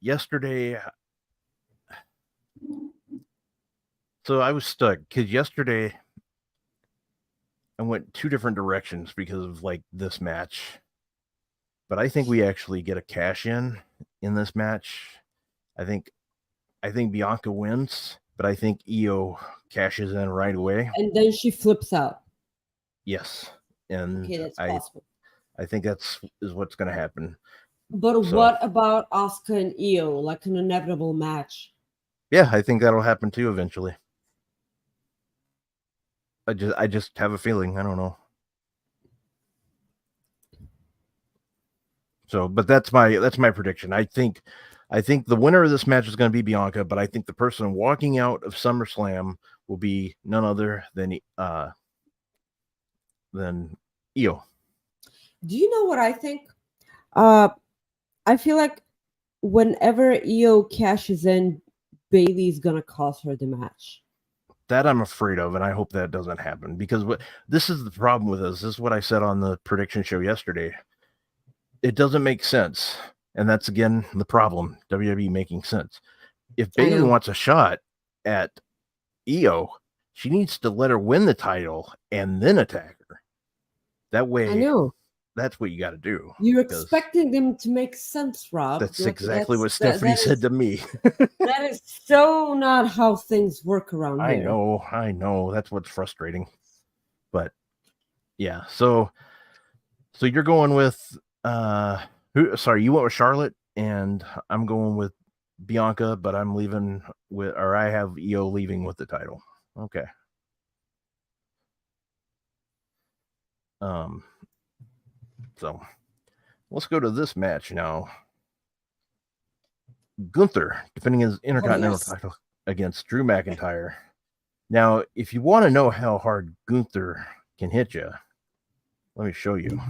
yesterday. So I was stuck because yesterday I went two different directions because of like this match. But I think we actually get a cash in this match. I think Bianca wins, but I think Io cashes in right away. And then she flips out. Yes. And okay, that's possible. I think is what's going to happen. But what about Asuka and Io, like an inevitable match? Yeah, I think that'll happen too eventually. I just have a feeling. I don't know. So, but that's my prediction. I think the winner of this match is going to be Bianca, but I think the person walking out of SummerSlam will be none other than Io. Do you know what I think? I feel like whenever Io cashes in, Bayley's gonna cost her the match. That I'm afraid of, and I hope that doesn't happen because this is the problem with this. This is what I said on the prediction show yesterday. It doesn't make sense, and that's again the problem. WWE making sense. If Bayley wants a shot at Io, she needs to let her win the title and then attack her. That way, I know. That's what you got to do. You're expecting them to make sense, Rob. That's exactly what Stephanie said to me. That is so not how things work around here. I know. That's what's frustrating. But yeah, so you're going with you went with Charlotte, and I'm going with Bianca, but I'm leaving I have Io leaving with the title. Okay. So let's go to this match now. Gunther defending his Intercontinental title against Drew McIntyre. Now, if you want to know how hard Gunther can hit you, let me show you.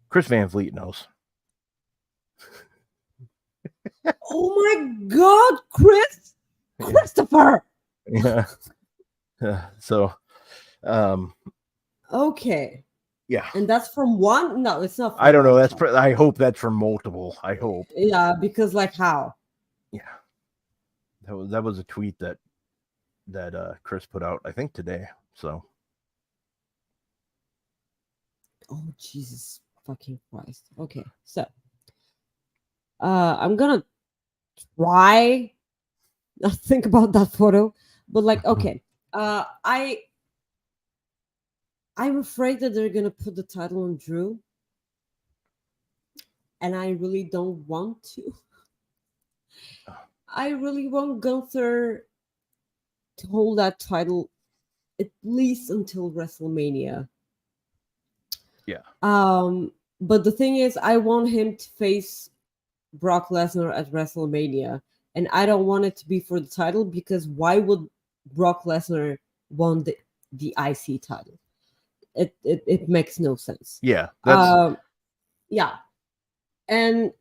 Chris Van Vliet knows. Oh my God, Christopher! Yeah. So, okay. Yeah. And that's from one? No, it's not. I don't know. I hope that's from multiple. I hope. Yeah, because like how? Yeah. That was a tweet that Chris put out, I think today. So. Oh, Jesus fucking Christ. Okay. So, I'm going to try not think about that photo, but like, okay. I I'm afraid that they're gonna put the title on Drew, and I really don't want to. I really want Gunther to hold that title at least until WrestleMania. Yeah. But the thing is, I want him to face Brock Lesnar at WrestleMania, and I don't want it to be for the title, because why would Brock Lesnar want the IC title? It makes no sense. Yeah, that's yeah, and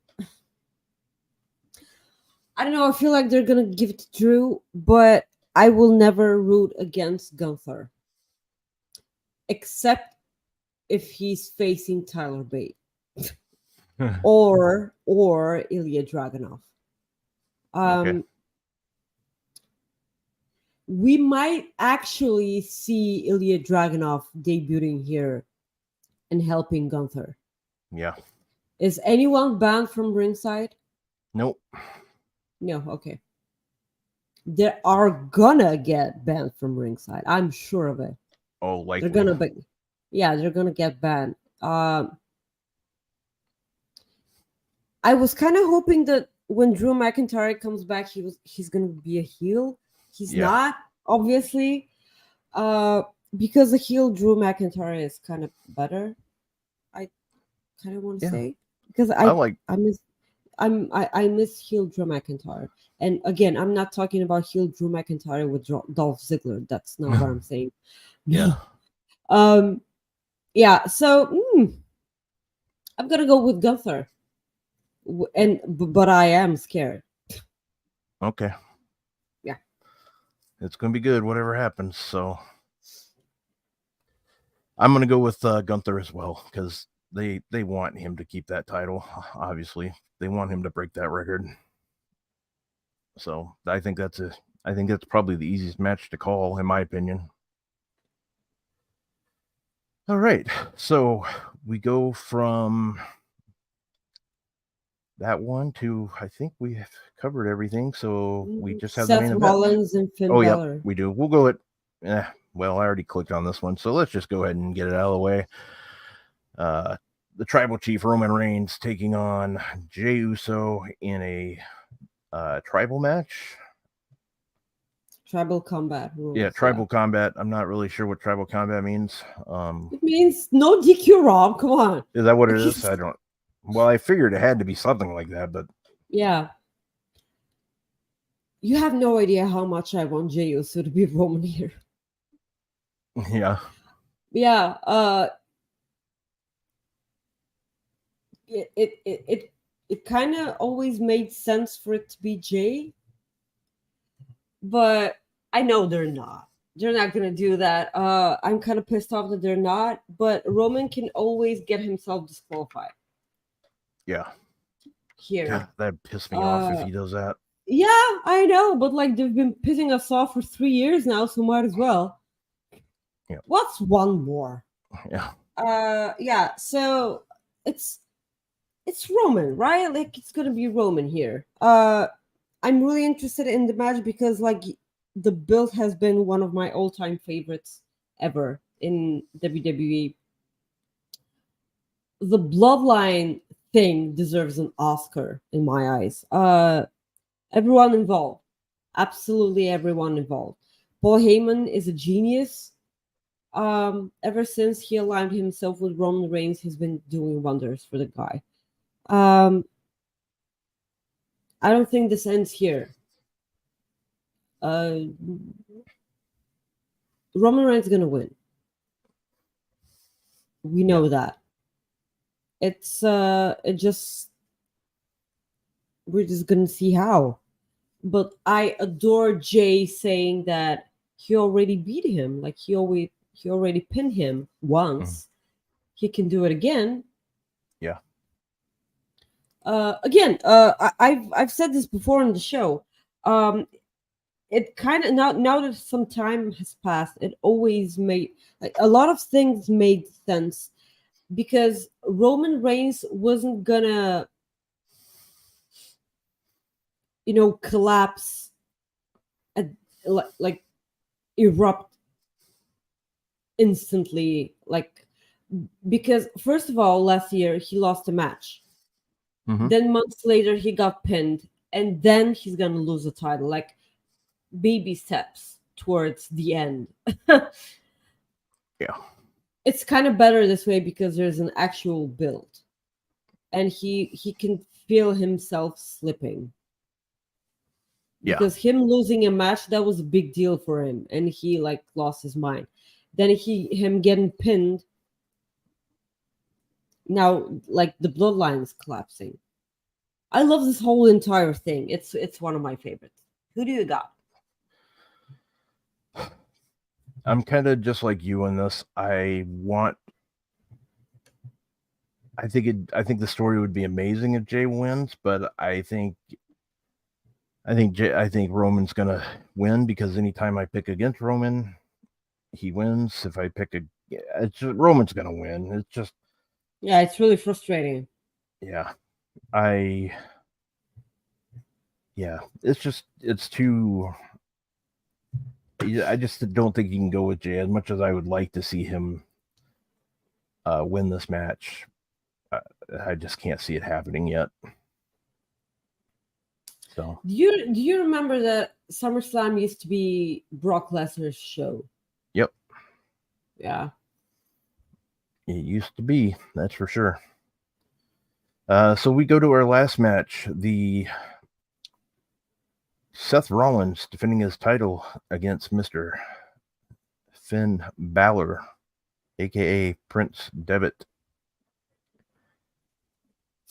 I don't know. I feel like they're gonna give it to Drew, but I will never root against Gunther, except if he's facing Tyler Bate or Ilya Dragunov. okay. We might actually see Ilya Dragunov debuting here and helping Gunther. Yeah. Is anyone banned from ringside? Nope. No, okay. They are gonna get banned from ringside. I'm sure of it. Oh, likely. They're gonna be, yeah, they're gonna get banned. I was kind of hoping that when Drew McIntyre comes back, he's gonna be a heel. He's not, obviously, because the heel Drew McIntyre is kind of better. I kind of want to say, because I miss heel Drew McIntyre. And again, I'm not talking about heel Drew McIntyre with Dolph Ziggler. That's not what I'm saying. Yeah. Yeah. So I'm gonna go with Gunther, but I am scared. Okay. Yeah. It's gonna be good, whatever happens. So I'm gonna go with Gunther as well, because they want him to keep that title. Obviously, they want him to break that record. So I think that's probably the easiest match to call, in my opinion. All right, so we go from that one to, I think we have covered everything. So we just have Seth the main Rollins event. And Finn Oh Balor. yeah, we do. We'll go with. Well, I already clicked on this one, so let's just go ahead and get it out of the way. The Tribal Chief Roman Reigns taking on Jey Uso in a tribal match. Tribal combat rules. Yeah, tribal combat. I'm not really sure what tribal combat means. It means no DQ, Rob. Come on. Is that what it is? I don't. Well, I figured it had to be something like that, but yeah. You have no idea how much I want Jey Uso to be Roman here. Yeah. Yeah. It kind of always made sense for it to be Jey, but I know they're not. They're not gonna do that. I'm kind of pissed off that they're not. But Roman can always get himself disqualified. Yeah. Here. God, that pissed me off if he does that. Yeah, I know, but like they've been pissing us off for 3 years now, so might as well. Yeah. What's one more? Yeah. Yeah. So it's Roman, right? Like it's gonna be Roman here. I'm really interested in the match because like the build has been one of my all-time favorites ever in WWE. The Bloodline thing deserves an Oscar in my eyes. Everyone involved, absolutely everyone involved. Paul Heyman is a genius. Ever since he aligned himself with Roman Reigns, he's been doing wonders for the guy. I don't think this ends here. Roman Reigns is gonna win. We know that. It's we're just gonna see how. But I adore Jey saying that he already beat him. Like he already pinned him once. He can do it again. Yeah. Again, I've said this before on the show. It kind of now that some time has passed, it always made like a lot of things made sense because Roman Reigns wasn't gonna, collapse, like erupt instantly, like, because first of all, last year he lost a match. Mm-hmm. Then months later he got pinned, and then he's gonna lose the title. Like baby steps towards the end. Yeah. It's kind of better this way because there's an actual build, and he can feel himself slipping. Because him losing a match, that was a big deal for him, and he like lost his mind. Then him getting pinned. Now, like the bloodline is collapsing. I love this whole entire thing. It's one of my favorites. Who do you got? I'm kind of just like you in this. I think the story would be amazing if Jay wins, but I think Roman's gonna win, because anytime I pick against Roman, he wins. If I pick Roman's gonna win. It's just, yeah, it's really frustrating. Yeah, it's too. I just don't think you can go with Jay, as much as I would like to see him win this match. I just can't see it happening yet. So, do you remember that SummerSlam used to be Brock Lesnar's show? Yep. Yeah. It used to be, that's for sure. So we go to our last match, the Seth Rollins defending his title against Mr. Finn Balor, aka Prince Devitt.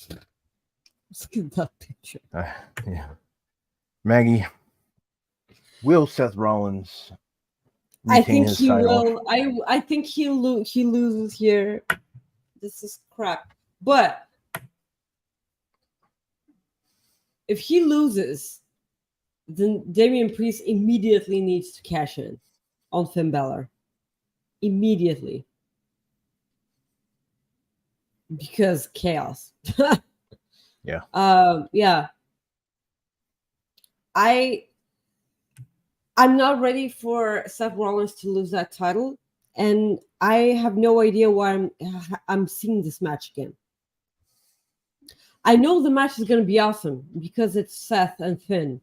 Look at that picture. Yeah. Maggie, will Seth Rollins retain his title? Will. I think he loses here. This is crap. But if he loses, then Damian Priest immediately needs to cash in on Finn Balor. Immediately. Because chaos. Yeah. Yeah. I'm not ready for Seth Rollins to lose that title, and I have no idea why I'm seeing this match again. I know the match is going to be awesome because it's Seth and Finn.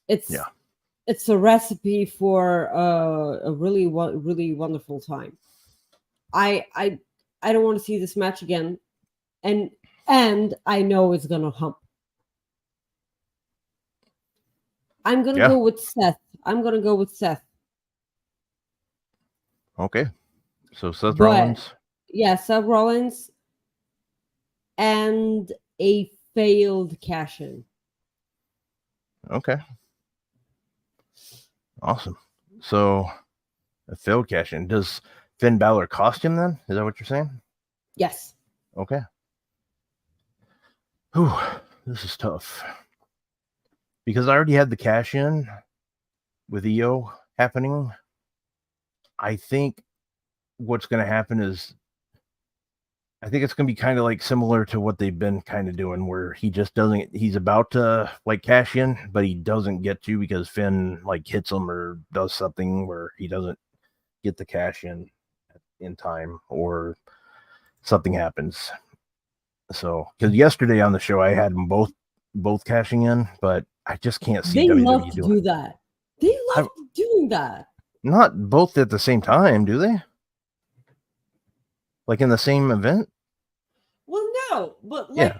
It's a recipe for a really wonderful time. I don't want to see this match again, and I know it's going to hump. I'm going to go with Seth. Okay. So Seth Rollins. Yeah, Seth Rollins and a failed cash-in. Okay. Awesome. So a failed cash-in. Does Finn Balor cost him then? Is that what you're saying? Yes. Okay. Whew, this is tough. Because I already had the cash-in with EO happening. I think what's going to happen is, I think it's going to be kind of like similar to what they've been kind of doing, where he just doesn't, he's about to like cash in, but he doesn't get to because Finn like hits him or does something where he doesn't get the cash in time, or something happens. So, because yesterday on the show, I had them both cashing in, but I just can't see WWE love to do that. They love doing that. Not both at the same time, do they? Like in the same event? Well, no, but like,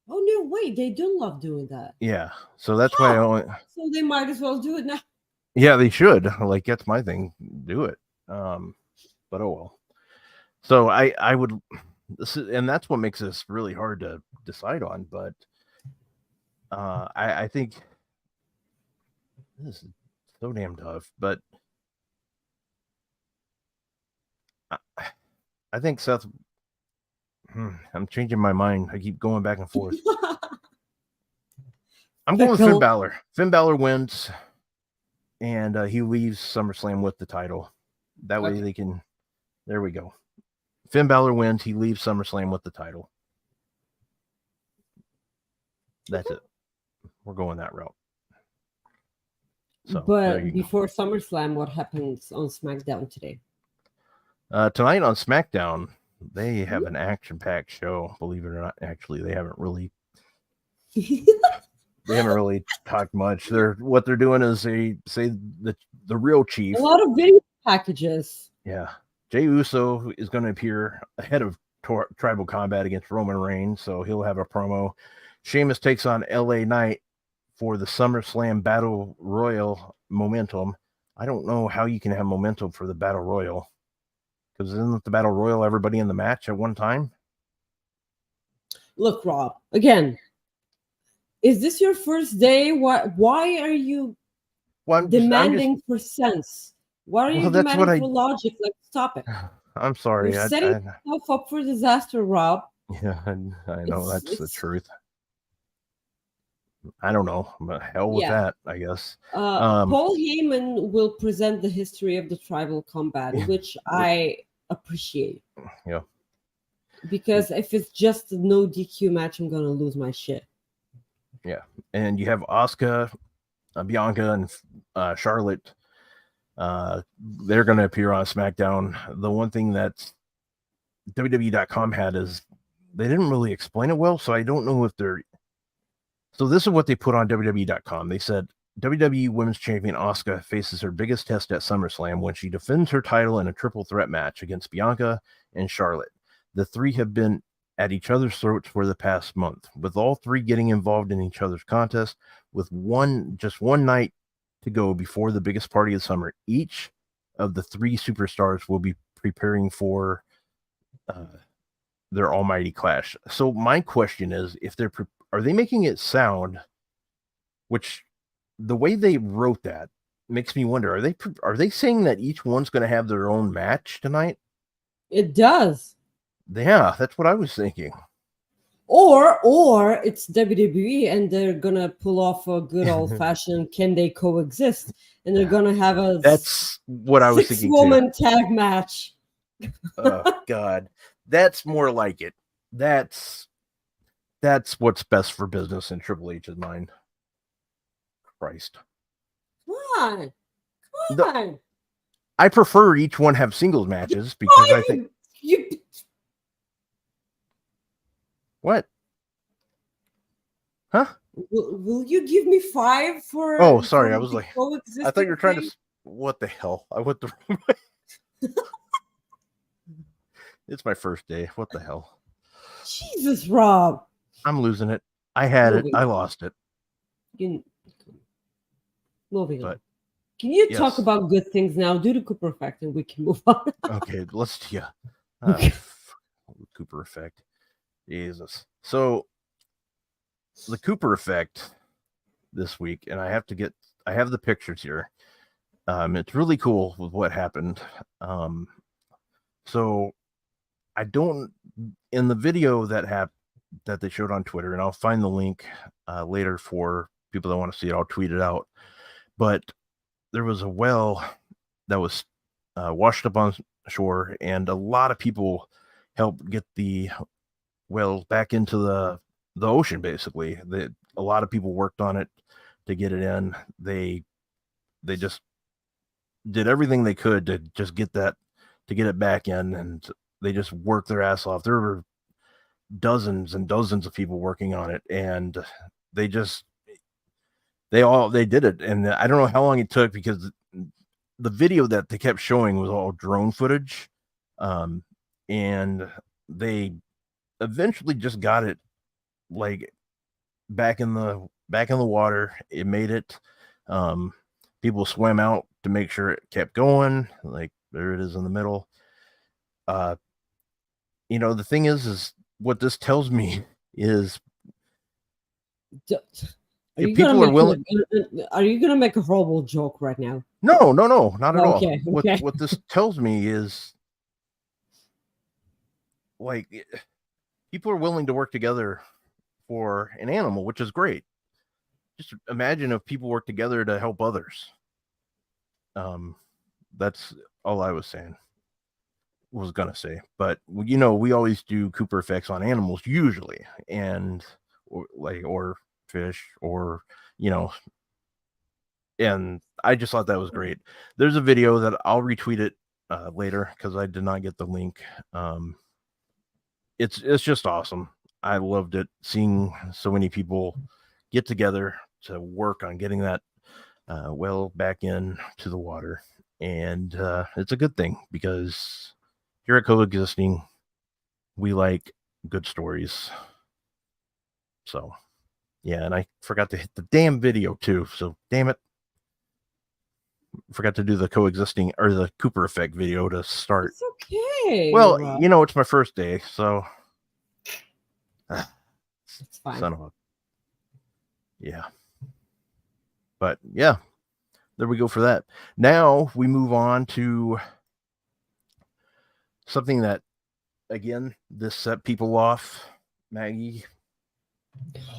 oh no, wait, they do love doing that. Yeah, so that's why so they might as well do it now. Yeah, they should. Like, that's my thing. Do it. But oh well. So I would, and that's what makes this really hard to decide on. But I think this is so damn tough. But I think Seth. I'm changing my mind. I keep going back and forth. I'm going with Finn Balor. Finn Balor wins, and he leaves SummerSlam with the title. That way they can. There we go. Finn Balor wins. He leaves SummerSlam with the title. That's it. We're going that route. So, but before SummerSlam, what happens on SmackDown today? Tonight on SmackDown, they have an action-packed show. Believe it or not, actually, they haven't really talked much. What they're doing is they say the real chief. A lot of video packages. Yeah, Jey Uso is going to appear ahead of Tribal Combat against Roman Reigns, so he'll have a promo. Sheamus takes on LA Knight for the SummerSlam Battle Royal momentum. I don't know how you can have momentum for the Battle Royal, because isn't the Battle Royal everybody in the match at one time? Look, Rob, again, is this your first day? Why are you demanding for sense? Why are you demanding for logic? Like, stop it. I'm sorry. You're setting yourself up for disaster, Rob. Yeah, I know that's the truth. I don't know, but hell with that, I guess. Paul Heyman will present the history of the Tribal Combat, which I appreciate. Yeah. Because if it's just a no DQ match, I'm gonna lose my shit. Yeah, and you have Asuka, Bianca, and Charlotte. They're going to appear on SmackDown. The one thing that WWE.com had is they didn't really explain it well, so I don't know if they're. So this is what they put on WWE.com. They said WWE Women's Champion Asuka faces her biggest test at SummerSlam when she defends her title in a triple threat match against Bianca and Charlotte. The three have been at each other's throats for the past month, with all three getting involved in each other's contest, with just one night to go before the biggest party of summer. Each of the three superstars will be preparing for their almighty clash. So my question is, if are they making it sound, which the way they wrote that makes me wonder, are they saying that each one's going to have their own match tonight? It does. Yeah, that's what I was thinking. Or it's WWE and they're gonna pull off a good old fashioned can they coexist, and they're gonna have that's what I was thinking. 6-woman tag match. Oh God, that's more like it. That's what's best for business in Triple H's mind. Christ, come on. I prefer each one have singles matches because I think you. What? Huh? Will you give me 5 for? Oh, sorry. I was like, I thought you were trying to. What the hell? I went the wrong way. It's my first day. What the hell? Jesus, Rob. I'm losing it. I had it. I lost it. Moving on. Can you talk about good things now? Do the Cooper effect, and we can move on. Okay, let's. Yeah. Cooper effect. Jesus. So the Cooper effect this week, and I have the pictures here. It's really cool with what happened. So I don't, in the video that they showed on Twitter, and I'll find the link later for people that want to see it. I'll tweet it out. But there was a well that was washed up on shore, and a lot of people helped get the well back into the ocean. Basically, a lot of people worked on it to get it in. They just did everything they could to just get it back in, and they just worked their ass off. There were dozens and dozens of people working on it, and they did it. And I don't know how long it took, because the video that they kept showing was all drone footage, and they eventually just got it like back in the water. It made it. People swam out to make sure it kept going. Like, there it is in the middle. The thing is what this tells me is, are you gonna make a horrible joke right now? No, not at all. Okay. What this tells me is, like, people are willing to work together for an animal, which is great. Just imagine if people work together to help others. That's all I was gonna say. But we always do Cooper effects on animals usually, or fish, or And I just thought that was great. There's a video that I'll retweet it later because I did not get the link. It's just awesome. I loved it, seeing so many people get together to work on getting that well back in to the water. And it's a good thing because here at Coexisting, we like good stories. So, yeah, and I forgot to hit the damn video too. So, damn it. Forgot to do the Coexisting or the Cooper effect video to start. It's okay. Well, Rob. it's my first day, so it's fine. Son of a... Yeah. But yeah, there we go for that. Now we move on to something that, again, this set people off. Maggie,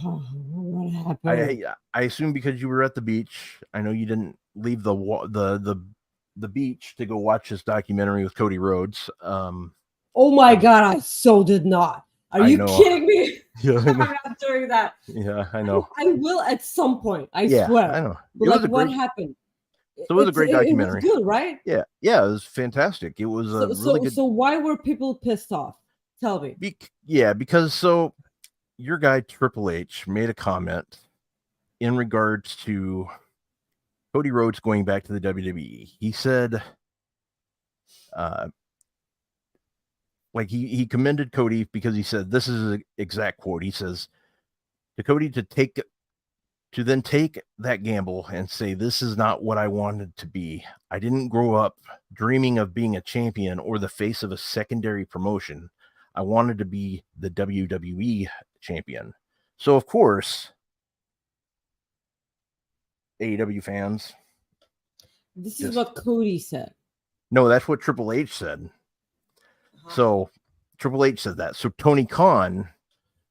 what happened? I assume because you were at the beach. I know you didn't leave the beach to go watch this documentary with Cody Rhodes. Oh my God, I so did not. Are you kidding me? Yeah, I'm not doing that. Yeah, I know. I will at some point. I swear. I know. But what happened? So it was a great documentary. It was good, right? Yeah, it was fantastic. It was really good. So why were people pissed off? Tell me. Because your guy Triple H made a comment in regards to Cody Rhodes going back to the WWE. He said, he commended Cody because he said, this is an exact quote. He says to Cody to then take that gamble and say, this is not what I wanted to be. I didn't grow up dreaming of being a champion or the face of a secondary promotion. I wanted to be the WWE champion. So, of course, AEW fans. This is what Cody said. No, that's what Triple H said. So, Triple H said that. So, Tony Khan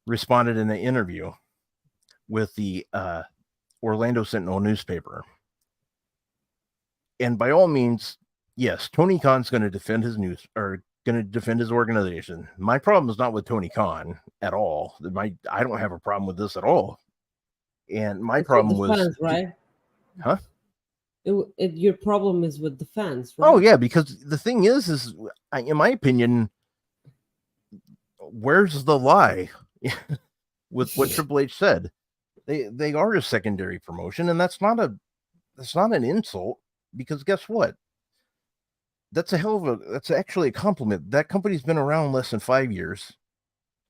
responded in an interview with the Orlando Sentinel newspaper. And by all means, yes, Tony Khan's going to defend his organization. My problem is not with Tony Khan at all. I don't have a problem with this at all. And my problem was fans, right? Huh? Your problem is with the fans, right? Oh yeah, because the thing is in my opinion, where's the lie with what Triple H said? They are a secondary promotion, and that's not an insult, because guess what? That's actually a compliment. That company's been around less than 5 years.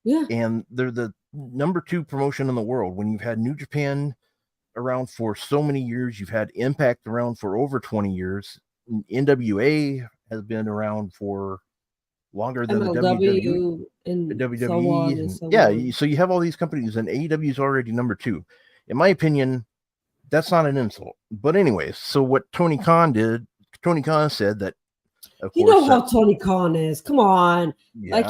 Yeah. And they're the number 2 promotion in the world. When you've had New Japan around for so many years, you've had Impact around for over 20 years. NWA has been around for longer than MLW the WWE. So you have all these companies, and AEW is already number 2. In my opinion, that's not an insult. But anyways, so what Tony Khan said that, of course, how Tony Khan is. Come on. Yeah.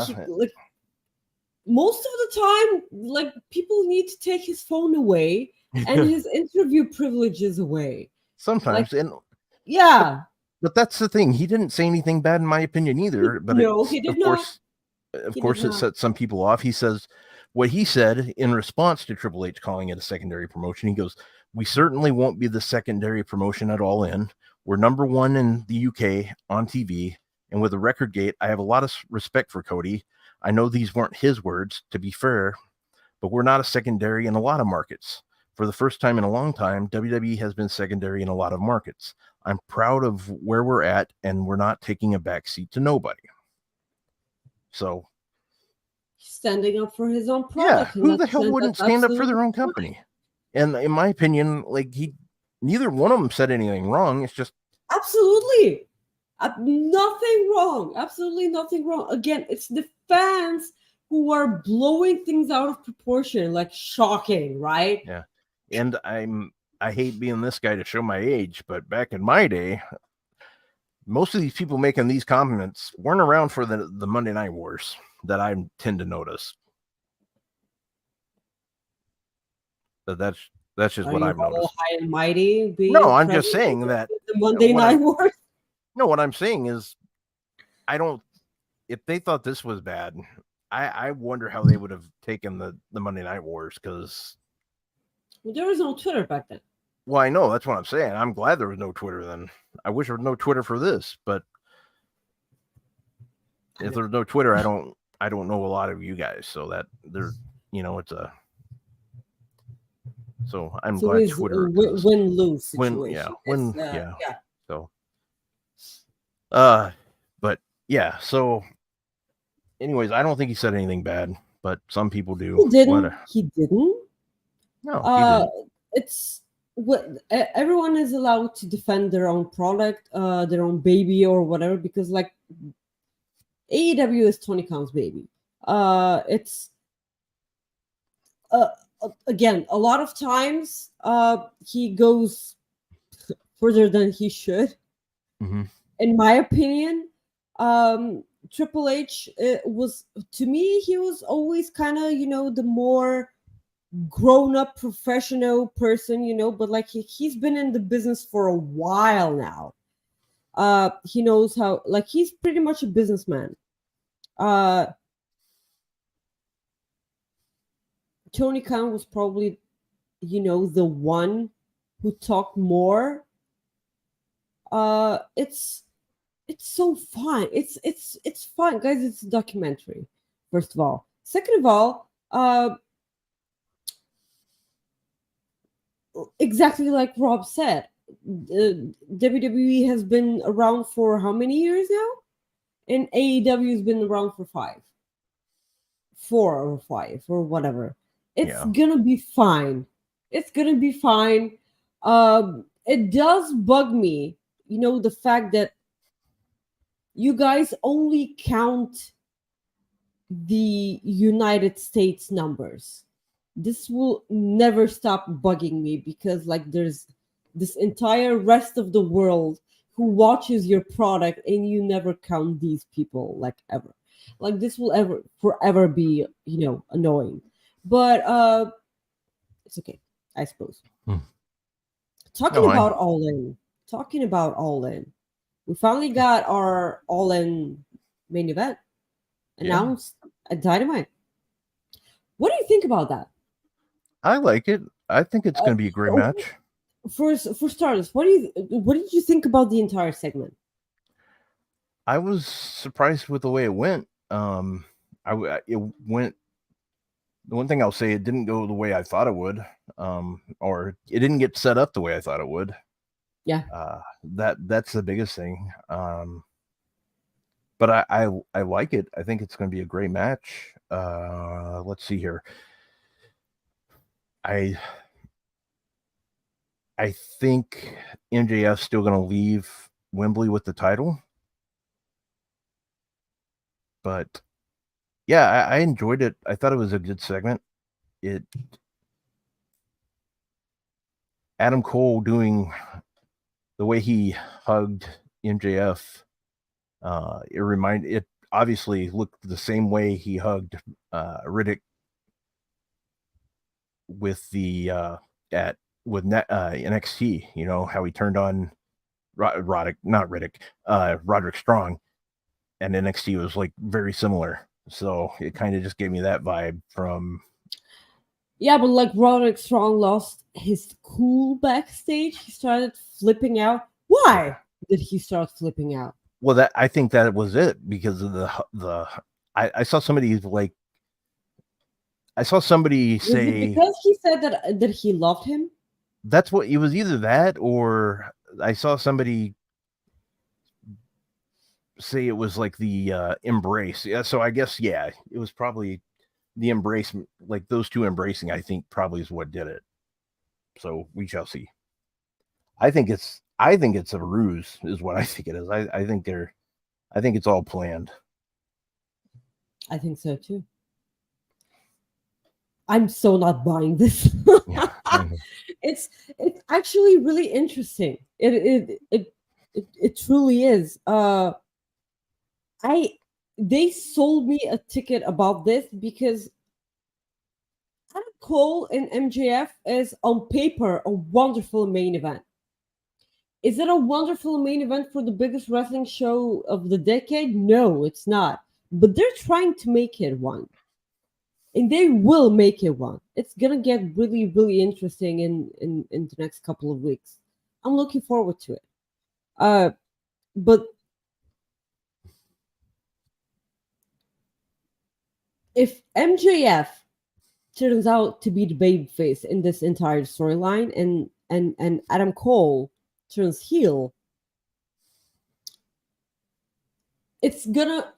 Most of the time, people need to take his phone away and his interview privileges away. Sometimes. But that's the thing. He didn't say anything bad, in my opinion, either. But he did not. Of course, it set some people off. He says what he said in response to Triple H calling it a secondary promotion. He goes, "We certainly won't be the secondary promotion at All In. We're number 1 in the UK on TV. And with a record gate, I have a lot of respect for Cody. I know these weren't his words, to be fair, but we're not a secondary in a lot of markets. For the first time in a long time, WWE has been secondary in a lot of markets. I'm proud of where we're at, and we're not taking a backseat to nobody." So, standing up for his own product. Yeah, who the hell wouldn't stand up for their own company? And in my opinion, neither one of them said anything wrong. It's just absolutely nothing wrong. Absolutely nothing wrong. Again, it's the fans who are blowing things out of proportion, shocking, right? Yeah. And I hate being this guy to show my age, but back in my day, most of these people making these comments weren't around for the Monday Night Wars that I tend to notice. But that's just what I've noticed. High and mighty. No, I'm just saying that the Monday Night Wars. No, what I'm saying is, if they thought this was bad, I wonder how they would have taken the Monday Night Wars, because there was no Twitter back then. Well, I know, that's what I'm saying. I'm glad there was no Twitter then. I wish there was no Twitter for this, but if there's no Twitter, I don't know a lot of you guys, so that there's, it's a. So I'm glad Twitter. Win-lose situation. Yeah. So, but yeah. So, anyways, I don't think he said anything bad, but some people do. He didn't. He didn't. No, he didn't. It's what everyone is allowed to defend their own product, their own baby or whatever, because like AEW is Tony Khan's baby. It's again, a lot of times he goes further than he should. Mm-hmm. In my opinion, Triple H was, to me, he was always kind of, the more grown-up professional person, but like he's been in the business for a while now. He knows how, like, he's pretty much a businessman. Tony Khan was probably, the one who talked more. It's so fun. It's fun, guys. It's a documentary, first of all. Second of all, exactly like Rob said, WWE has been around for how many years now? And AEW has been around for 4 or 5 or whatever. It's gonna be fine. It's gonna be fine. It does bug me, the fact that you guys only count the United States numbers. This will never stop bugging me, because like there's this entire rest of the world who watches your product and you never count these people, like, ever. Like, this will forever be, annoying. But it's okay, I suppose. Talking about All In, we finally got our All In main event announced at Dynamite. What do you think about that? I like it. I think it's going to be a great match. For starters, what did you think about the entire segment? I was surprised with the way it went. It went. The one thing I'll say, it didn't go the way I thought it would, or it didn't get set up the way I thought it would. Yeah. That's the biggest thing. But I like it. I think it's going to be a great match. Let's see here. I think MJF's still going to leave Wembley with the title. But yeah, I enjoyed it. I thought it was a good segment. Adam Cole doing the way he hugged MJF. It obviously looked the same way he hugged Riddick with NXT. How he turned on Roderick Strong, and NXT was like very similar. So it kind of just gave me that vibe from. Yeah, but like Roderick Strong lost his cool backstage. He started flipping out. Why did he start flipping out? Well, I think that was it, because of I saw somebody like. I saw somebody say, because he said that he loved him. That's what it was. Either that, or I saw somebody say it was like the embrace. Yeah, so I guess it was probably the embrace, like those two embracing. I think probably is what did it. So we shall see. I think it's a ruse, is what I think it is. I think it's all planned. I think so too. I'm so not buying this. It's actually really interesting. It truly is. They sold me a ticket about this, because Adam Cole and MJF is on paper a wonderful main event. Is it a wonderful main event for the biggest wrestling show of the decade? No, it's not. But they're trying to make it one. and they will make it one. It's gonna get really, really interesting in the next couple of weeks. I'm looking forward to it. But if MJF turns out to be the babyface in this entire storyline, and Adam Cole turns heel, it's gonna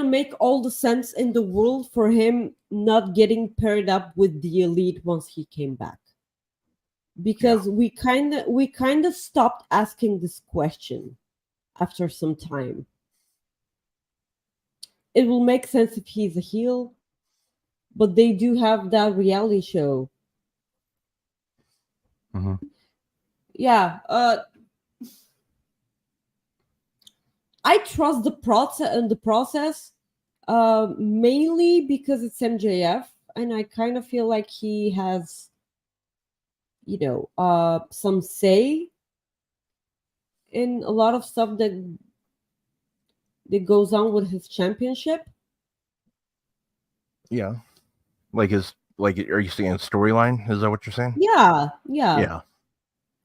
make all the sense in the world for him not getting paired up with the Elite once he came back, because we kind of stopped asking this question after some time. It will make sense if he's a heel, but they do have that reality show. Mm-hmm. Yeah, I trust the process, mainly because it's MJF, and I kind of feel like he has, some say in a lot of stuff that goes on with his championship. Yeah, are you saying storyline? Is that what you're saying? Yeah.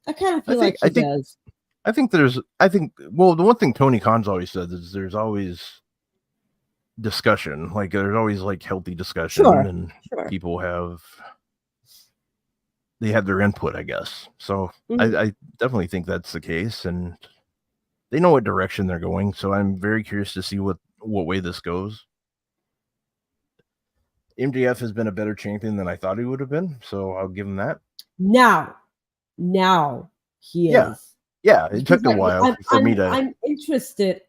I kind of feel like he does. Well, the one thing Tony Khan's always said is there's always discussion. Like there's always like healthy discussion, and people have their input, I guess. So I definitely think that's the case, and they know what direction they're going. So I'm very curious to see what way this goes. MJF has been a better champion than I thought he would have been, so I'll give him that. Now he is. Yeah, it took a while for me to. I'm interested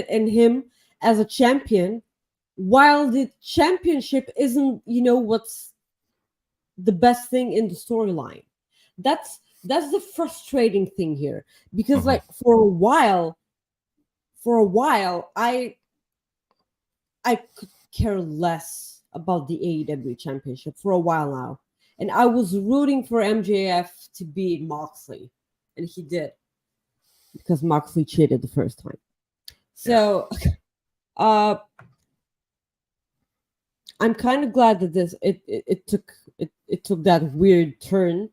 in him as a champion, while the championship isn't, what's the best thing in the storyline. That's the frustrating thing here, because like for a while, I could care less about the AEW championship for a while now, and I was rooting for MJF to beat Moxley, and he did, because Moxley cheated the first time. So, I'm kind of glad that it took that weird turn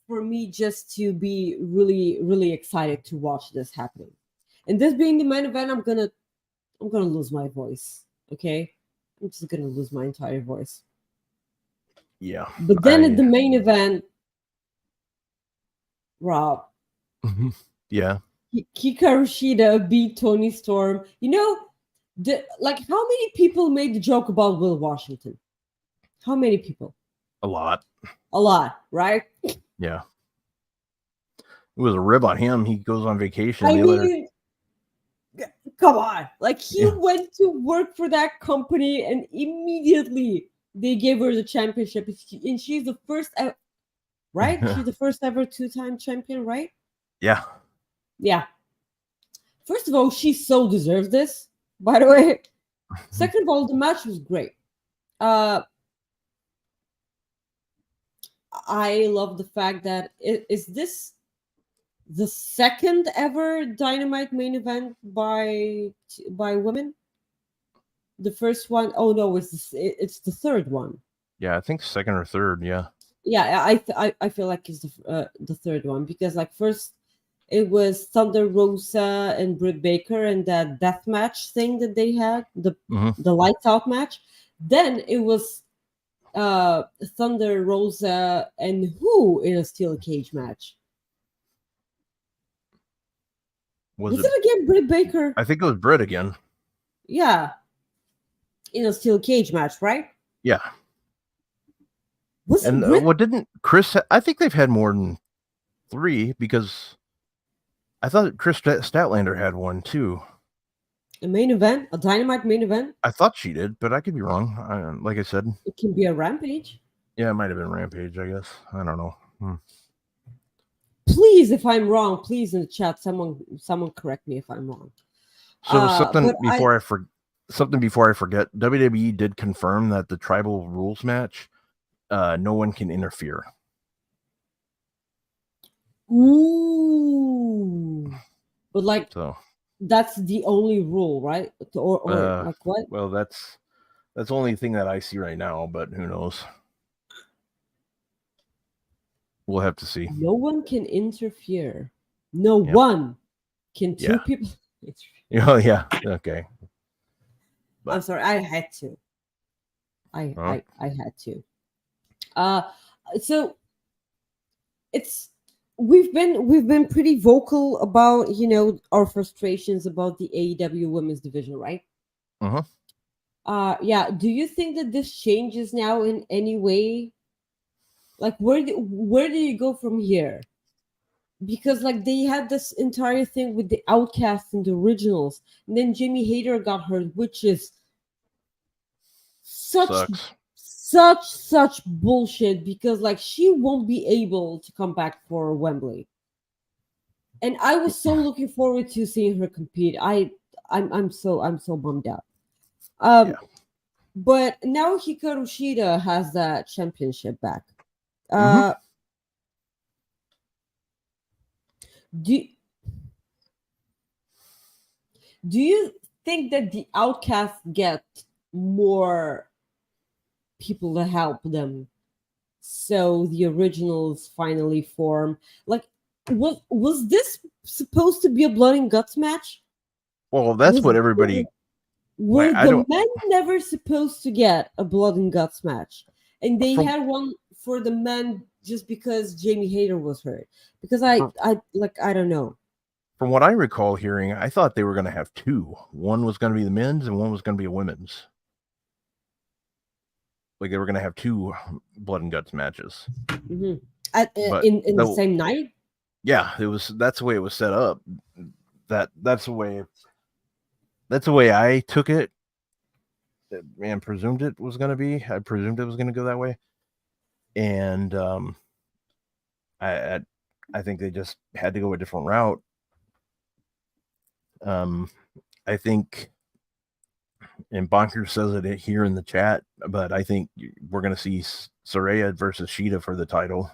for me just to be really, really excited to watch this happening. And this being the main event, I'm gonna lose my voice. Okay, I'm just gonna lose my entire voice. Yeah. But then at the main event, Rob. Yeah. Hikaru Shida beat Tony Storm. How many people made the joke about Will Washington? How many people? A lot, right? Yeah. It was a rib on him. He goes on vacation. Come on. Like, he went to work for that company, and immediately they gave her the championship. And she's the first ever, right? She's the first ever 2-time champion, right? Yeah. First of all, she so deserves this, by the way. Second of all, the match was great. I love the fact that is this the second ever Dynamite main event by women? The first one, oh no, it's the third one. Yeah, I think second or third. Yeah. Yeah, I feel like it's the third one, because like first it was Thunder Rosa and Britt Baker and that death match thing that they had, the lights out match. Then it was Thunder Rosa and who in a steel cage match? Was it again Britt Baker? I think it was Britt again. Yeah. In a steel cage match, right? Yeah. Didn't Chris? I think they've had more than 3, because I thought Chris Statlander had one too. A main event, a Dynamite main event. I thought she did, but I could be wrong. Like I said, it can be a Rampage. Yeah, it might have been Rampage. I guess, I don't know. Please, if I'm wrong, please in the chat, someone correct me if I'm wrong. So something before I forget, WWE did confirm that the tribal rules match, no one can interfere. Ooh. But that's the only rule, right? Or like what? Well, that's That's the only thing that I see right now, but who knows? We'll have to see. No one can interfere. No one can. Two people. Oh yeah. Okay. I'm sorry. I had to. I had to. So we've been pretty vocal about our frustrations about the AEW women's division, right? Yeah. Do you think that this changes now in any way? Like, where do you go from here? Because like they had this entire thing with the Outcasts and the Originals, and then Jamie Hayter got hurt, which is such bullshit, because like she won't be able to come back for Wembley. And I was so looking forward to seeing her compete. I'm so bummed out. But now Hikaru Shida has that championship back. Do you think that the Outcasts get more people to help them, so the Originals finally form? Like, was this supposed to be a blood and guts match? Well, that's what everybody. Were the men never supposed to get a blood and guts match? And they had one for the men just because Jamie Hayter was hurt. Because I don't know. From what I recall hearing, I thought they were going to have two. One was going to be the men's and one was going to be a women's. Like they were going to have two blood and guts matches. Mm-hmm. In the same night? Yeah, that's the way it was set up. That's the way I took it and presumed it was going to be. I presumed it was going to go that way. And I think they just had to go a different route. I think, and Bonkers says it here in the chat, but I think we're going to see Saraya versus Shida for the title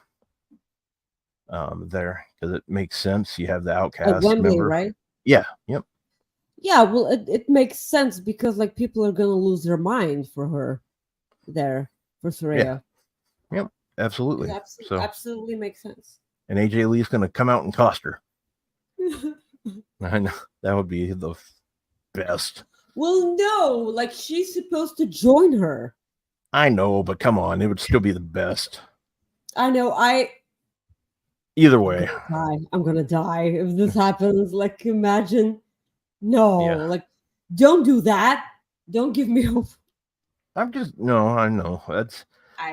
there, because it makes sense. You have the Outcast Wembley, member, right? Yeah, yep. Yeah, well, it makes sense because like people are going to lose their mind for her there, for Saraya. Yeah. Yep, absolutely. Absolutely makes sense. And AJ Lee's going to come out and cost her. I know that would be the best. Well, no, like she's supposed to join her. I know, but come on, it would still be the best. I know. Either way, I'm gonna die if this happens. Like, imagine. No, like, don't do that. Don't give me hope. I know. That's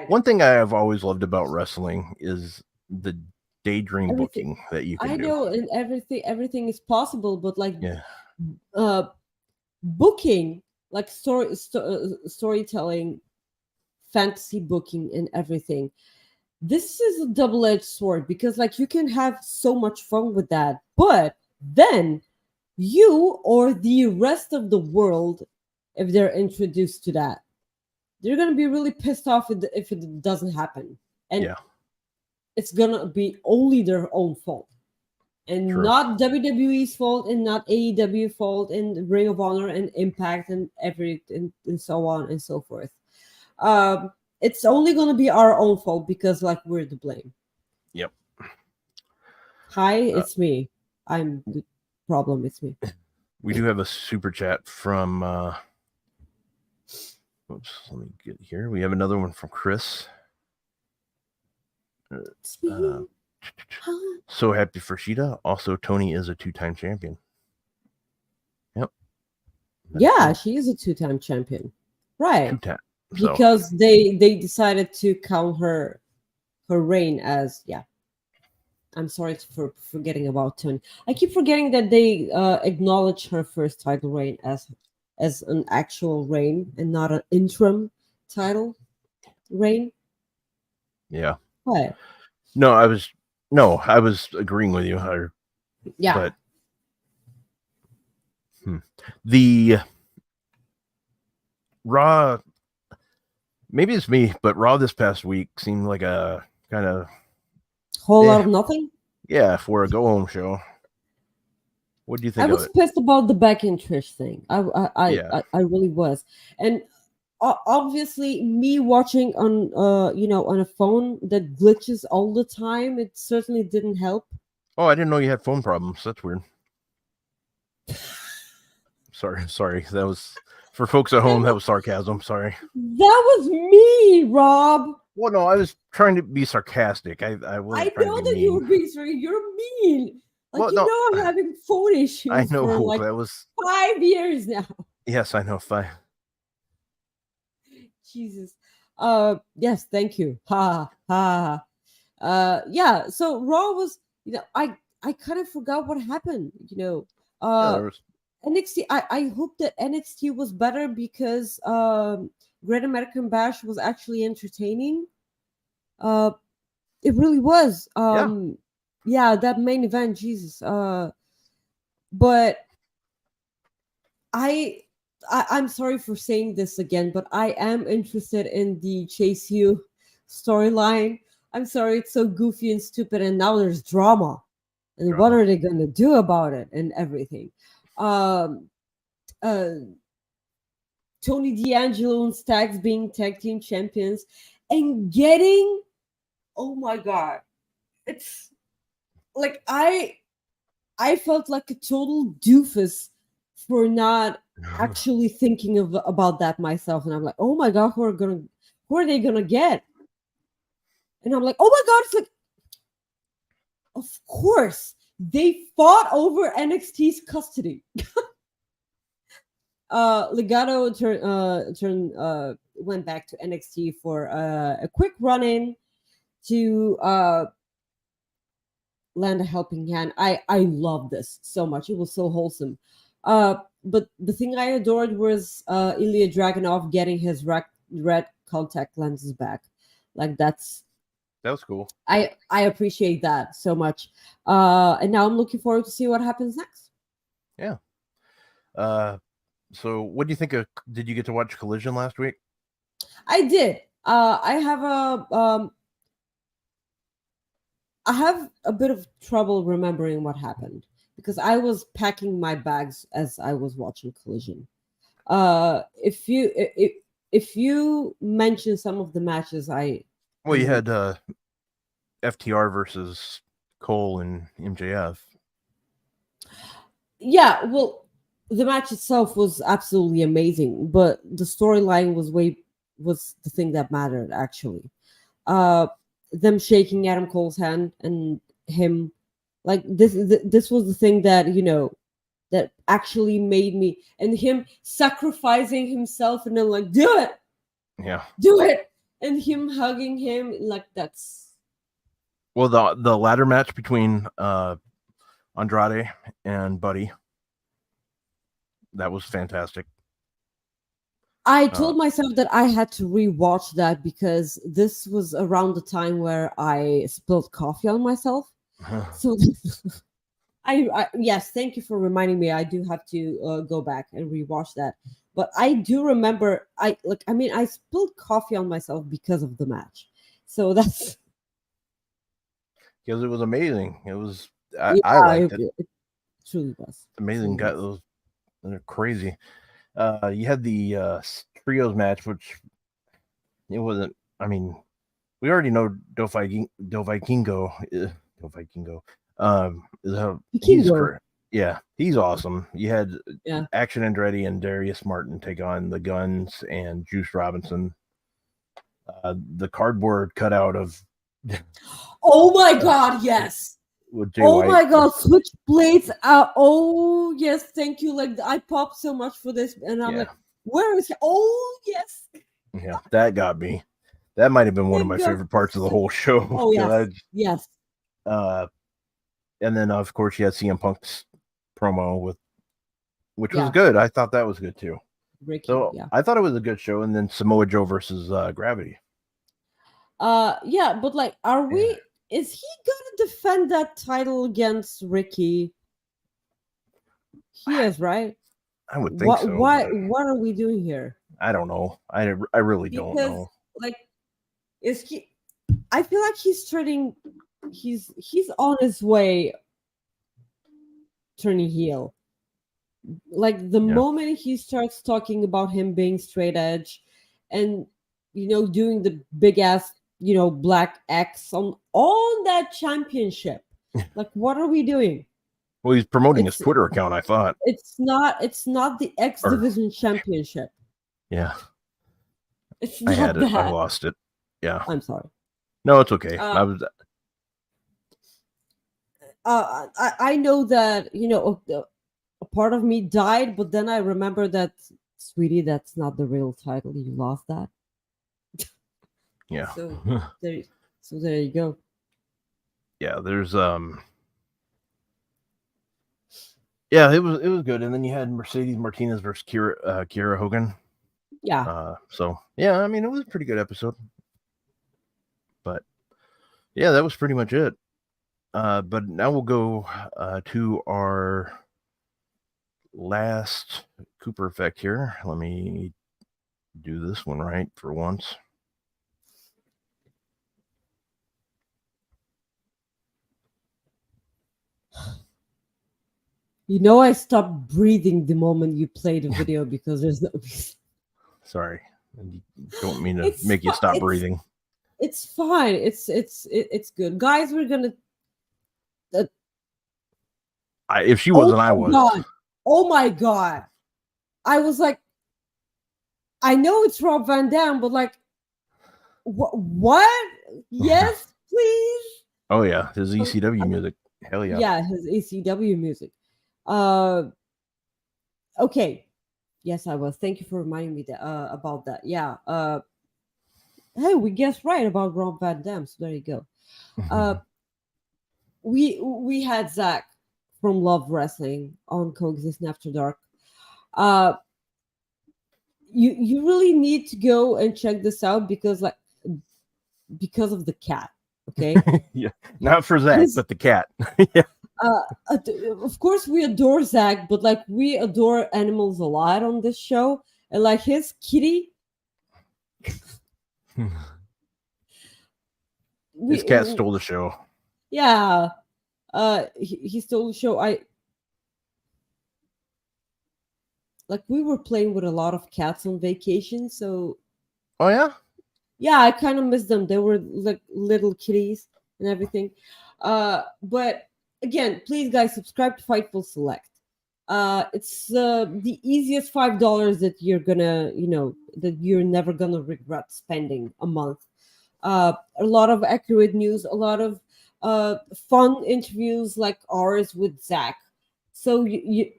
one thing I have always loved about wrestling is the daydream booking that you can do. I know, and everything is possible, but like, booking, like storytelling, fantasy booking, and everything. This is a double-edged sword, because like you can have so much fun with that, but then you or the rest of the world, if they're introduced to that, they're going to be really pissed off if it doesn't happen. And it's going to be only their own fault. And not WWE's fault, and not AEW fault, and Ring of Honor and Impact and everything and so on and so forth. It's only going to be our own fault, because like we're to blame. Yep. Hi, it's me. I'm the problem. It's me. We do have a super chat from oops, let me get here. We have another one from Chris. So happy for Shida. Also, Tony is a 2-time champion. Yep. Yeah, she is a 2-time champion. Right. 2-time. Because they decided to count her reign as I'm sorry for forgetting about Tony. I keep forgetting that they acknowledge her first title reign as an actual reign and not an interim title reign. Yeah. What? No, I was agreeing with you. But the Raw, maybe it's me, but Raw this past week seemed like a kind of whole lot of nothing. Yeah, for a go home show. What do you think? I was pissed about the Becky and Trish thing. I really was, and obviously, me watching on on a phone that glitches all the time, it certainly didn't help. Oh, I didn't know you had phone problems. That's weird. Sorry. That was for folks at home. That was sarcasm. Sorry. That was me, Rob. Well, no, I was trying to be sarcastic. I wasn't trying to know be that you mean. were being sorry. You're mean. Like, Well, no, I'm having phone issues I know for like that was 5 years now. Yes, I know. Fine. Jesus. Yes, thank you. Ha ha. Yeah. So Raw was, I kind of forgot what happened. Yeah, there was. NXT. I hope that NXT was better because Great American Bash was actually entertaining. It really was. Yeah, that main event, Jesus. But I'm sorry for saying this again, but I am interested in the Chase U storyline. I'm sorry, it's so goofy and stupid, and now there's drama. And what are they gonna do about it and everything? Um, uh, Tony D'Angelo and Stags being tag team champions and getting, oh my god, it's like I felt like a total doofus for not actually thinking about that myself, and I'm like, oh my god, who are they gonna get? And I'm like, oh my god, it's like, of course they fought over NXT's custody. Legato went back to NXT for a quick run in to land a helping hand. I love this so much. It was so wholesome. But the thing I adored was Ilya Dragunov getting his red contact lenses back. Like that was cool. I appreciate that so much. And now I'm looking forward to see what happens next. Yeah. So what do you think of? Did you get to watch Collision last week? I did. I have a bit of trouble remembering what happened because I was packing my bags as I was watching Collision. If you mention some of the matches, you had FTR versus Cole and MJF. Yeah, well, the match itself was absolutely amazing, but the storyline was the thing that mattered actually. Them shaking Adam Cole's hand and him like this was the thing that that actually made me, and him sacrificing himself and then like do it, and him hugging him like that's. Well, the ladder match between Andrade and Buddy, that was fantastic. I told myself that I had to rewatch that because this was around the time where I spilled coffee on myself. So I yes, thank you for reminding me. I do have to go back and rewatch that. But I do remember I spilled coffee on myself because of the match. So that's because it was amazing. It was I liked it. It truly was Amazing. Got those. They're crazy. You had the trios match, which it wasn't. I mean, we already know Del Vikingo. He's awesome. You had Action Andretti and Darius Martin take on the Guns and Juice Robinson. The cardboard cutout of. Oh my God! Yes. Oh my God! Switchblades! Oh yes, thank you. Like I popped so much for this, and I'm like, where is he? Oh yes. Yeah, that got me. That might have been one of my favorite parts of the whole show. Oh yes, yes. And then of course you had CM Punk's promo which was good. I thought that was good too. I thought it was a good show. And then Samoa Joe versus Gravity. Yeah, but like, is he gonna defend that title against Ricky? He is, right? I would think so. What are we doing here? I don't know. I really don't know. Like, is he? I feel like he's turning. He's on his way turning heel. Like the moment he starts talking about him being straight edge and doing the big ass black X on that championship. Like, what are we doing? Well, he's promoting his Twitter account, I thought. It's not the X Division Championship. Yeah. It's not I had it. that. I lost it. Yeah. I'm sorry. No, it's okay. I know that a part of me died, but then I remember that, sweetie, that's not the real title. You lost that. Yeah. So there you go. Yeah, there's yeah, it was good. And then you had Mercedes Martinez versus Kiera Hogan. Yeah. So yeah, I mean, it was a pretty good episode. But yeah, that was pretty much it. But now we'll go to our last Cooper effect here. Let me do this one right for once. I stopped breathing the moment you played the video because there's no. Sorry, don't mean to make you stop breathing. It's fine. It's good, guys. We're gonna. If she wasn't, I was. God. Oh my god! I was like, I know it's Rob Van Dam, but like, what? Yes, please. Oh yeah, his ECW music. Hell yeah. Yeah, his ECW music. Okay. Yes, I was. Thank you for reminding me about that. Yeah. Hey, we guessed right about Rob Van Dam, so there you go. We had Zach from Love Wrestling on Coexisting After Dark. You really need to go and check this out because of the cat. Okay. Yeah, not for Zach, but the cat. Yeah. Of course we adore Zach, but like we adore animals a lot on this show, and like his kitty. His cat stole the show. Yeah. He stole the show. We were playing with a lot of cats on vacation, so. Oh yeah? Yeah, I kind of miss them. They were like little kitties and everything. But again, please guys, subscribe to Fightful Select. It's the easiest $5 that you're gonna, that you're never gonna regret spending a month. A lot of accurate news, a lot of fun interviews like ours with Zach. So you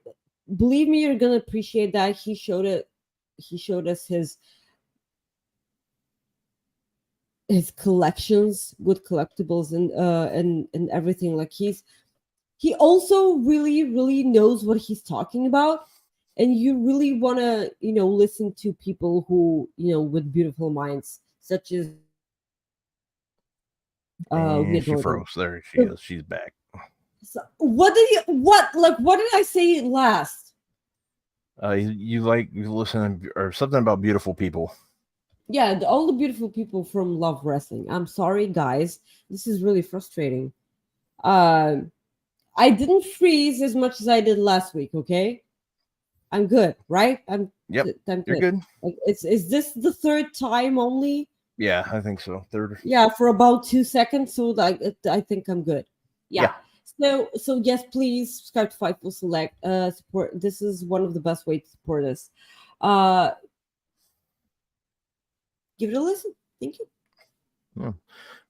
believe me, you're gonna appreciate that. He showed us his collections with collectibles and everything. Like he also really, really knows what he's talking about, and you really want to listen to people who with beautiful minds, such as she froze. There she is. She's back. So what did I say last? You listen or something about beautiful people. Yeah, all the beautiful people from Love Wrestling. I'm sorry, guys. This is really frustrating. I didn't freeze as much as I did last week, okay? I'm good, right? I'm good. You're good. Like, is this the third time only? Yeah, I think so. Third. Yeah, for about 2 seconds. So I think I'm good. Yeah. So yes, please subscribe to Fightful Select. Support. This is one of the best ways to support us. Give it a listen. Thank you. Yeah.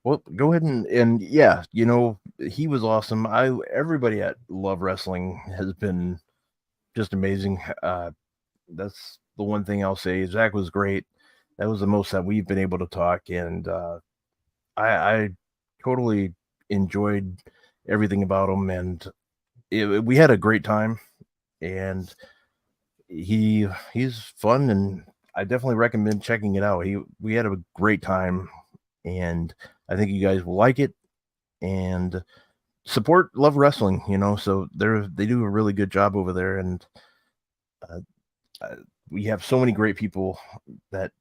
Well, go ahead and yeah, he was awesome. Everybody at Love Wrestling has been just amazing. That's the one thing I'll say. Zach was great. That was the most that we've been able to talk, and I totally enjoyed everything about him, and we had a great time, and he's fun, and I definitely recommend checking it out. We had a great time, and I think you guys will like it, and support Love Wrestling. So they do a really good job over there, and we have so many great people that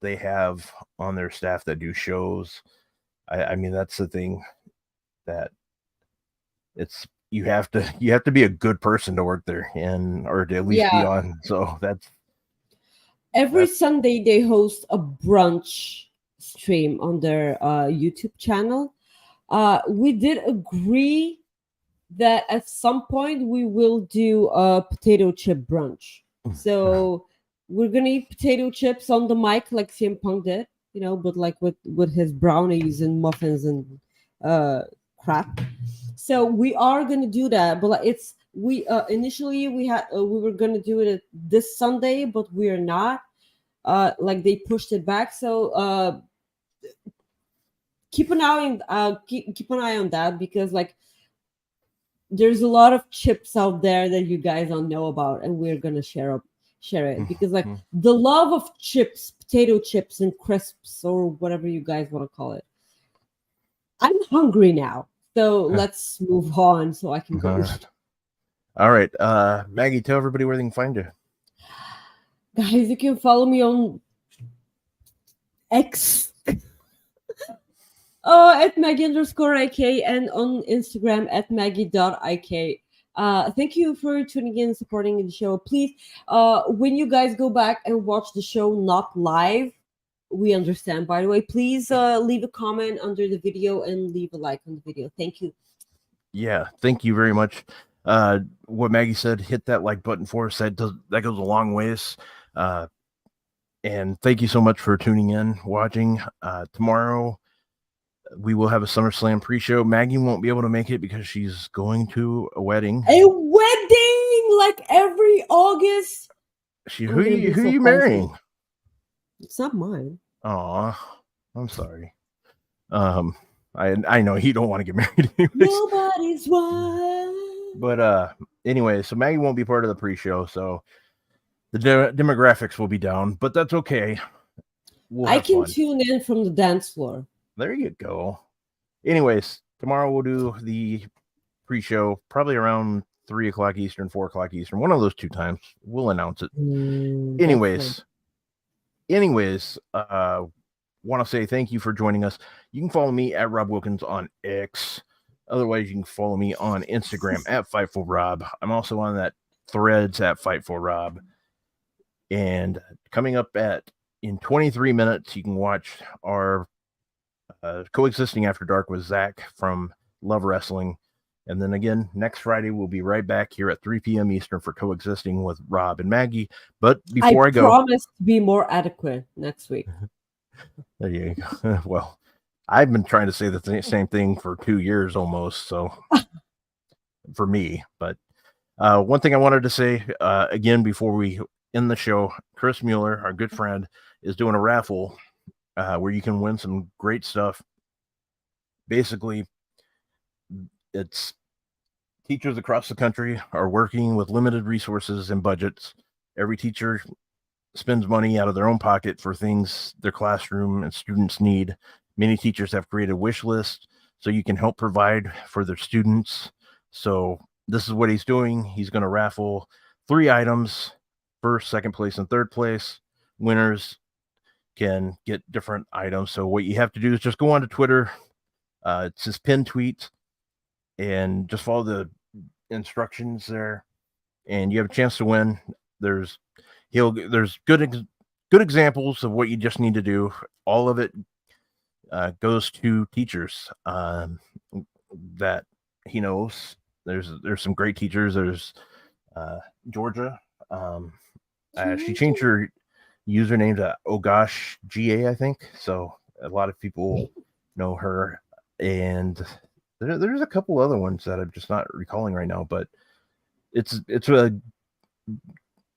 they have on their staff that do shows. I mean, that's the thing that you have to be a good person to work there or to at least be on. So that's Every Sunday they host a brunch stream on their YouTube channel. We did agree that at some point we will do a potato chip brunch. So we're gonna eat potato chips on the mic like CM Punk did, but like with his brownies and muffins and crap. So we are gonna do that, but like initially we were gonna do it this Sunday, but we are not. Like they pushed it back, so keep an eye on that, because like there's a lot of chips out there that you guys don't know about, and we're gonna share it, because like the love of chips, potato chips and crisps, or whatever you guys want to call it. I'm hungry now, so let's move on so I can go. All right. Maggie, tell everybody where they can find you. Guys, you can follow me on X at Maggie_IK, and on Instagram at Maggie.IK. Thank you for tuning in and supporting the show. Please, when you guys go back and watch the show not live, we understand, by the way, please leave a comment under the video and leave a like on the video. Thank you. Yeah, thank you very much. What Maggie said, hit that like button for us. That goes a long ways. And thank you so much for tuning in, watching. Tomorrow we will have a SummerSlam pre-show. Maggie won't be able to make it because she's going to a wedding. A wedding, like every August. Who are you marrying? It's not mine. Aw, I'm sorry. I know you don't want to get married anyways. Nobody's wife. But anyway, so Maggie won't be part of the pre-show, so the demographics will be down, but that's okay. I can tune in from the dance floor. There you go. Anyways, tomorrow we'll do the pre-show, probably around 3 o'clock Eastern, 4 o'clock Eastern. One of those two times. We'll announce it. Anyways, want to say thank you for joining us. You can follow me at Rob Wilkins on X. Otherwise, you can follow me on Instagram at Fightful Rob. I'm also on that Threads at Fightful Rob. And coming up in 23 minutes, you can watch our Coexisting After Dark with Zach from Love Wrestling. And then again, next Friday, we'll be right back here at 3 p.m. Eastern for Coexisting with Rob and Maggie. But before I go, I promise to be more adequate next week. There you go. Well, I've been trying to say the same thing for 2 years almost. So for me, but one thing I wanted to say again before we end the show, Chris Mueller, our good friend, is doing a raffle where you can win some great stuff. Basically, it's teachers across the country are working with limited resources and budgets. Every teacher spends money out of their own pocket for things their classroom and students need. Many teachers have created wish lists so you can help provide for their students. So this is what he's doing. He's going to raffle 3 items, first, second place, and third place. Winners can get different items. So what you have to do is just go on to Twitter. It's his pinned tweet, and just follow the instructions there, and you have a chance to win. There's good examples of what you just need to do. All of it goes to teachers that he knows. There's some great teachers. There's Georgia. She changed her username to Oh Gosh GA, I think. So a lot of people know her, and there's a couple other ones that I'm just not recalling right now. But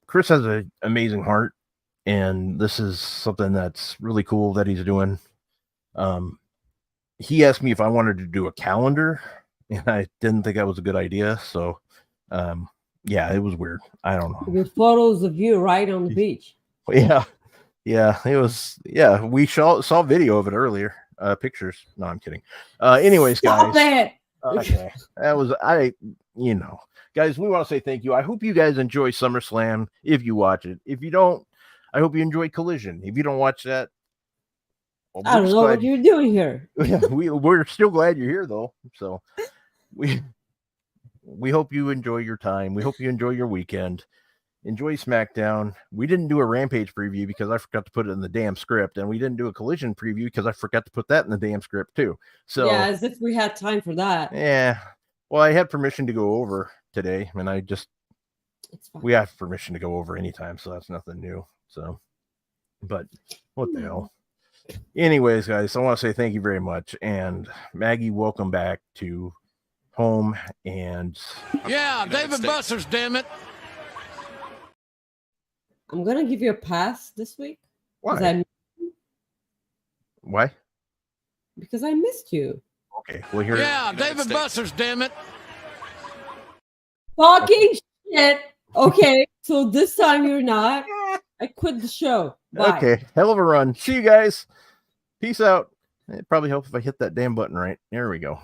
Chris has an amazing heart, and this is something that's really cool that he's doing. He asked me if I wanted to do a calendar, and I didn't think that was a good idea. So, yeah, it was weird. I don't know. With photos of you right on the beach. Yeah, it was. Yeah, we saw video of it earlier. Pictures. No, I'm kidding. Anyways, Stop guys. it. Okay, that was guys. We want to say thank you. I hope you guys enjoy SummerSlam if you watch it. If you don't, I hope you enjoy Collision. If you don't watch that, well, I don't know what you're doing here. Yeah, we're still glad you're here though. So we hope you enjoy your time. We hope you enjoy your weekend. enjoy SmackDown. We didn't do a Rampage preview because I forgot to put it in the damn script, and we didn't do a Collision preview because I forgot to put that in the damn script too. So yeah, as if we had time for that. Yeah. Well, I had permission to go over today, and we have permission to go over anytime, so that's nothing new. So, but what the hell? Anyways, guys, I want to say thank you very much, and Maggie, welcome back to home. And David Buster's, damn it. I'm gonna give you a pass this week. Why? Why? Because I missed you. Okay, well here. David Buster's, damn it. Talking shit. Okay, so this time you're not. I quit the show. Bye. Okay, hell of a run. See you guys. Peace out. It probably helps if I hit that damn button right. There we go.